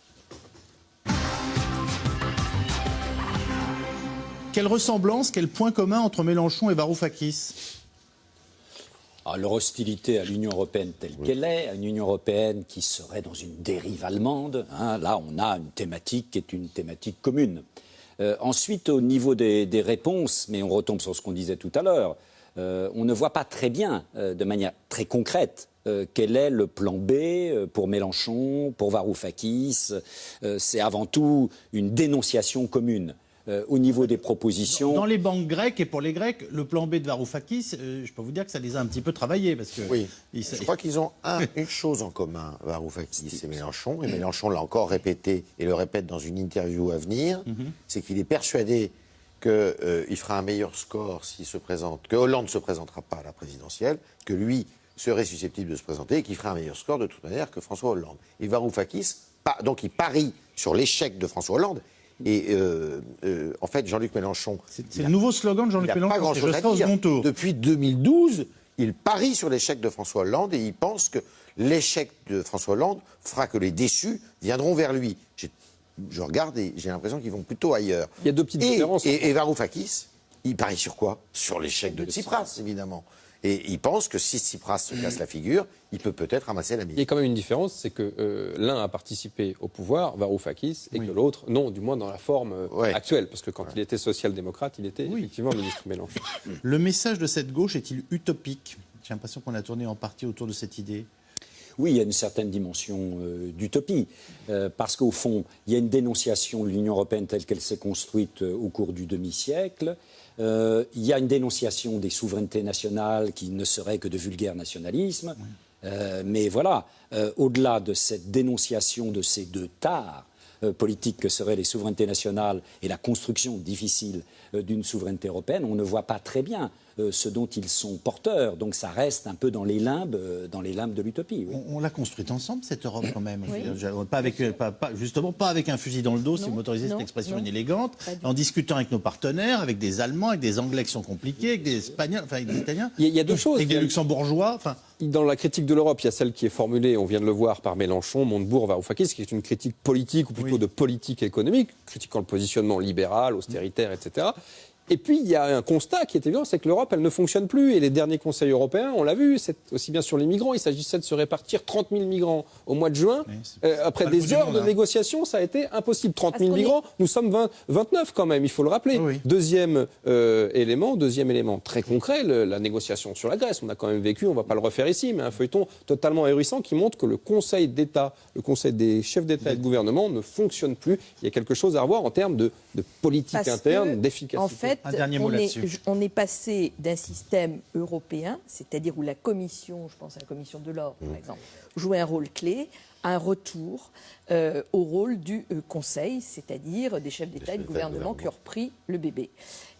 Quelle ressemblance, quel point commun entre Mélenchon et Varoufakis? Leur hostilité à l'Union européenne telle qu'elle est, à une Union européenne qui serait dans une dérive allemande, là on a une thématique qui est une thématique commune. Ensuite, au niveau des réponses, mais on retombe sur ce qu'on disait tout à l'heure, on ne voit pas très bien, de manière très concrète, quel est le plan B pour Mélenchon, pour Varoufakis. C'est avant tout une dénonciation commune. Au niveau des propositions... Dans les banques grecques et pour les Grecs, le plan B de Varoufakis, je peux vous dire que ça les a un petit peu travaillés. Parce que je crois qu'ils ont une chose en commun, Varoufakis et Mélenchon. Et Mélenchon l'a encore répété et le répète dans une interview à venir. C'est qu'il est persuadé qu'il fera un meilleur score s'il se présente, que Hollande ne se présentera pas à la présidentielle, que lui serait susceptible de se présenter et qu'il fera un meilleur score de toute manière que François Hollande. Et Varoufakis, donc il parie sur l'échec de François Hollande. Et en fait, Jean-Luc Mélenchon... C'est le nouveau slogan de Jean-Luc Mélenchon, pas grand-chose à dire. Depuis 2012, il parie sur l'échec de François Hollande et il pense que l'échec de François Hollande fera que les déçus viendront vers lui. Je regarde et j'ai l'impression qu'ils vont plutôt ailleurs. Il y a deux petites différences. Et Varoufakis, il parie sur quoi? Sur l'échec de Tsipras, évidemment. Et il pense que si Tsipras se casse la figure, il peut peut-être ramasser la mise. Il y a quand même une différence, c'est que l'un a participé au pouvoir, Varoufakis, et que l'autre, non, du moins dans la forme actuelle. Parce que quand il était social-démocrate, il était effectivement ministre Mélenchon. Le message de cette gauche est-il utopique? J'ai l'impression qu'on a tourné en partie autour de cette idée. Oui, il y a une certaine dimension d'utopie, parce qu'au fond, il y a une dénonciation de l'Union européenne telle qu'elle s'est construite au cours du demi-siècle. Il y a une dénonciation des souverainetés nationales qui ne serait que de vulgaire nationalisme. Mais voilà, au-delà de cette dénonciation de ces deux tares politiques que seraient les souverainetés nationales et la construction difficile d'une souveraineté européenne, on ne voit pas très bien ce dont ils sont porteurs. Donc ça reste un peu dans les limbes de l'utopie. Oui. On l'a construite ensemble, cette Europe, quand même. Justement, pas avec un fusil dans le dos, si vous m'autorisez cette expression inélégante, en discutant avec nos partenaires, avec des Allemands, avec des Anglais qui sont compliqués, avec des Espagnols, avec des Italiens. Il y a deux choses. Avec des Luxembourgeois. Dans la critique de l'Europe, il y a celle qui est formulée, on vient de le voir, par Mélenchon, Montebourg, Varoufakis, qui est une critique politique, ou plutôt de politique économique, critiquant le positionnement libéral, austéritaire, etc. Et puis, il y a un constat qui est évident, c'est que l'Europe, elle ne fonctionne plus. Et les derniers conseils européens, on l'a vu, c'est aussi bien sur les migrants. Il s'agissait de se répartir 30 000 migrants au mois de juin. Après des heures de négociations, ça a été impossible. 30 000 migrants, nous sommes 29 quand même, il faut le rappeler. Deuxième élément très concret, la négociation sur la Grèce. On a quand même vécu, on ne va pas le refaire ici, mais un feuilleton totalement ahurissant qui montre que le Conseil d'État, le Conseil des chefs d'État et de gouvernement ne fonctionne plus. Il y a quelque chose à revoir en termes de politique interne, d'efficacité. En fait, on est passé d'un système européen, c'est-à-dire où la Commission, je pense à la Commission de l'Or, par exemple, jouait un rôle clé, à un retour au rôle du Conseil, c'est-à-dire des chefs d'État et de gouvernement qui ont repris le bébé.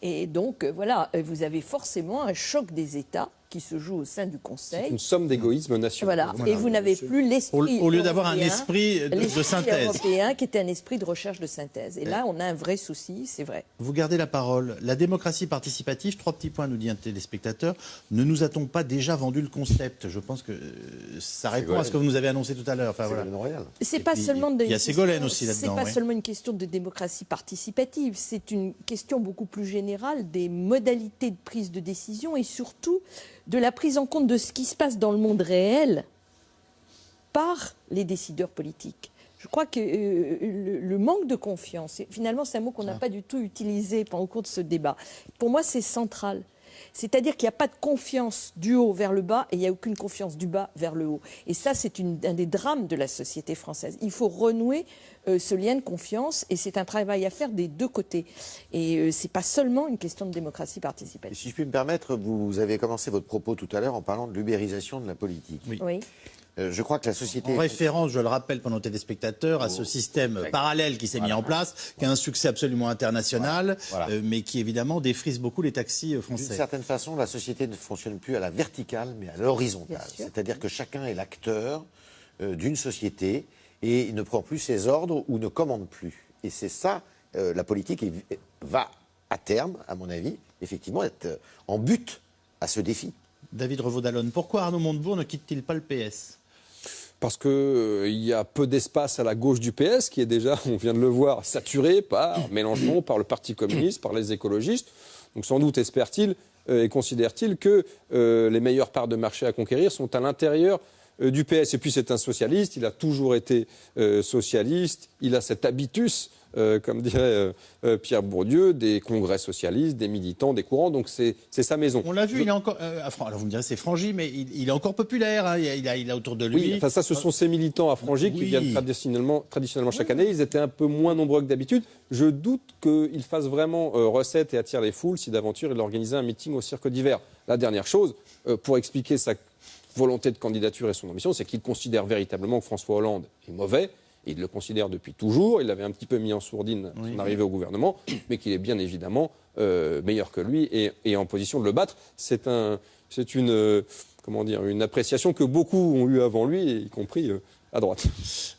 Et donc, voilà, vous avez forcément un choc des États qui se joue au sein du Conseil. C'est une somme d'égoïsme national. Voilà. Et vous n'avez plus l'esprit au lieu d'avoir un esprit de synthèse. Européen qui était un esprit de recherche de synthèse. Et là, on a un vrai souci, c'est vrai. Vous gardez la parole. La démocratie participative, 3 petits points, nous dit un téléspectateur. Ne nous a-t-on pas déjà vendu le concept? Je pense que ça répond à ce que vous nous avez annoncé tout à l'heure. Enfin, voilà. C'est pas seulement il y a Ségolène aussi là-dedans. C'est pas seulement une question de démocratie participative, c'est une question beaucoup plus générale des modalités de prise de décision et surtout de la prise en compte de ce qui se passe dans le monde réel par les décideurs politiques. Je crois que le manque de confiance, et finalement c'est un mot qu'on n'a pas du tout utilisé au cours de ce débat, pour moi c'est central. C'est-à-dire qu'il n'y a pas de confiance du haut vers le bas et il n'y a aucune confiance du bas vers le haut. Et ça, c'est un des drames de la société française. Il faut renouer ce lien de confiance et c'est un travail à faire des deux côtés. Et ce n'est pas seulement une question de démocratie participative. Si je puis me permettre, vous avez commencé votre propos tout à l'heure en parlant de l'ubérisation de la politique. Oui. Je crois que la société... En référence, je le rappelle pour nos téléspectateurs, à ce système parallèle qui s'est mis en place, qui a un succès absolument international, mais qui évidemment défrise beaucoup les taxis français. D'une certaine façon, la société ne fonctionne plus à la verticale, mais à l'horizontale. C'est-à-dire que chacun est l'acteur d'une société et il ne prend plus ses ordres ou ne commande plus. Et c'est ça, la politique va à terme, à mon avis, effectivement être en but à ce défi. David Revaud-Dallon, pourquoi Arnaud Montebourg ne quitte-t-il pas le PS ? Parce qu'il y a peu d'espace à la gauche du PS, qui est déjà, on vient de le voir, saturé par Mélenchon, par le Parti communiste, par les écologistes. Donc sans doute espère-t-il et considère-t-il que les meilleures parts de marché à conquérir sont à l'intérieur du PS. Et puis c'est un socialiste, il a toujours été socialiste, il a cet habitus, comme dirait Pierre Bourdieu, des congrès socialistes, des militants, des courants, donc c'est sa maison. On l'a vu, il est encore, alors vous me direz c'est Frangy, mais il est encore populaire, hein, il a autour de lui... Oui, enfin ça ce sont ces militants à Frangy qui viennent traditionnellement chaque année, ils étaient un peu moins nombreux que d'habitude. Je doute qu'il fasse vraiment recette et attire les foules si d'aventure il organisait un meeting au Cirque d'Hiver. La dernière chose, pour expliquer sa volonté de candidature et son ambition, c'est qu'il considère véritablement que François Hollande est mauvais. Il le considère depuis toujours, il l'avait un petit peu mis en sourdine à son arrivée au gouvernement, mais qu'il est bien évidemment meilleur que lui et en position de le battre. C'est une appréciation que beaucoup ont eue avant lui, y compris à droite.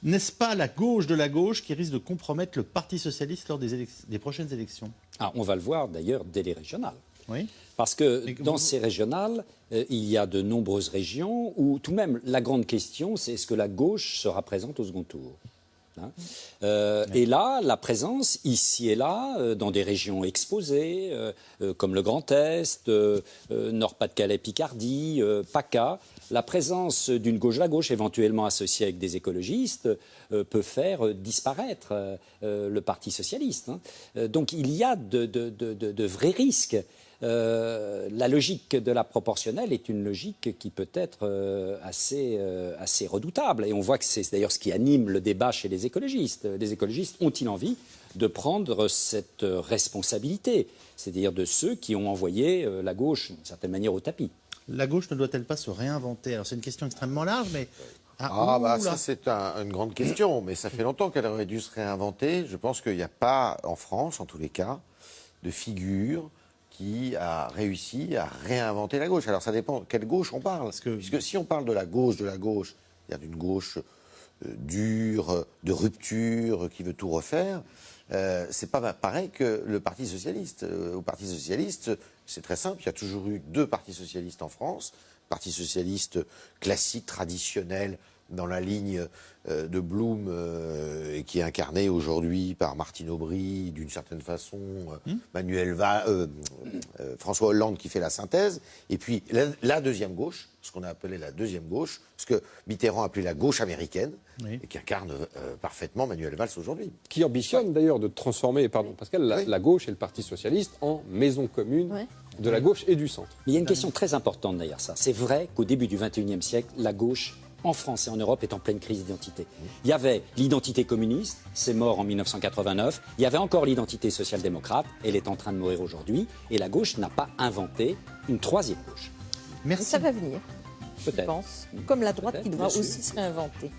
N'est-ce pas la gauche de la gauche qui risque de compromettre le Parti socialiste lors des prochaines élections ? On va le voir d'ailleurs dès les régionales. Oui. Parce que dans ces régionales, il y a de nombreuses régions où tout de même la grande question, c'est est-ce que la gauche sera présente au second tour ? Et là, la présence, ici et là, dans des régions exposées, comme le Grand Est, Nord-Pas-de-Calais, Picardie, PACA, la présence d'une gauche à gauche, éventuellement associée avec des écologistes, peut faire disparaître le Parti socialiste. Donc il y a de vrais risques. La logique de la proportionnelle est une logique qui peut être assez redoutable. Et on voit que c'est d'ailleurs ce qui anime le débat chez les écologistes. Les écologistes ont-ils envie de prendre cette responsabilité, c'est-à-dire de ceux qui ont envoyé la gauche, d'une certaine manière, au tapis? La gauche ne doit-elle pas se réinventer? Alors c'est une question extrêmement large, mais... Ça c'est une grande question, mais ça fait longtemps qu'elle aurait dû se réinventer. Je pense qu'il n'y a pas, en France en tous les cas, de figure qui a réussi à réinventer la gauche. Alors ça dépend quelle gauche on parle. Puisque si on parle de la gauche, c'est-à-dire d'une gauche dure, de rupture, qui veut tout refaire, c'est pas pareil que le Parti socialiste. Au Parti socialiste, c'est très simple, il y a toujours eu 2 partis socialistes en France. Parti socialiste classique, traditionnel, dans la ligne de Blum, et qui est incarné aujourd'hui par Martine Aubry, d'une certaine façon, François Hollande qui fait la synthèse, et puis la deuxième gauche, ce qu'on a appelé la deuxième gauche, ce que Mitterrand appelait la gauche américaine, et qui incarne parfaitement Manuel Valls aujourd'hui. Qui ambitionne d'ailleurs de transformer, pardon Pascal, la gauche et le Parti socialiste en maison commune de la gauche et du centre. Mais il y a une question très importante d'ailleurs, ça. C'est vrai qu'au début du XXIe siècle, la gauche en France et en Europe est en pleine crise d'identité. Il y avait l'identité communiste, c'est mort en 1989. Il y avait encore l'identité social-démocrate, elle est en train de mourir aujourd'hui. Et la gauche n'a pas inventé une troisième gauche. Merci. Ça va venir, je Peut-être. pense. Comme la droite qui devra bien sûr. aussi se réinventer.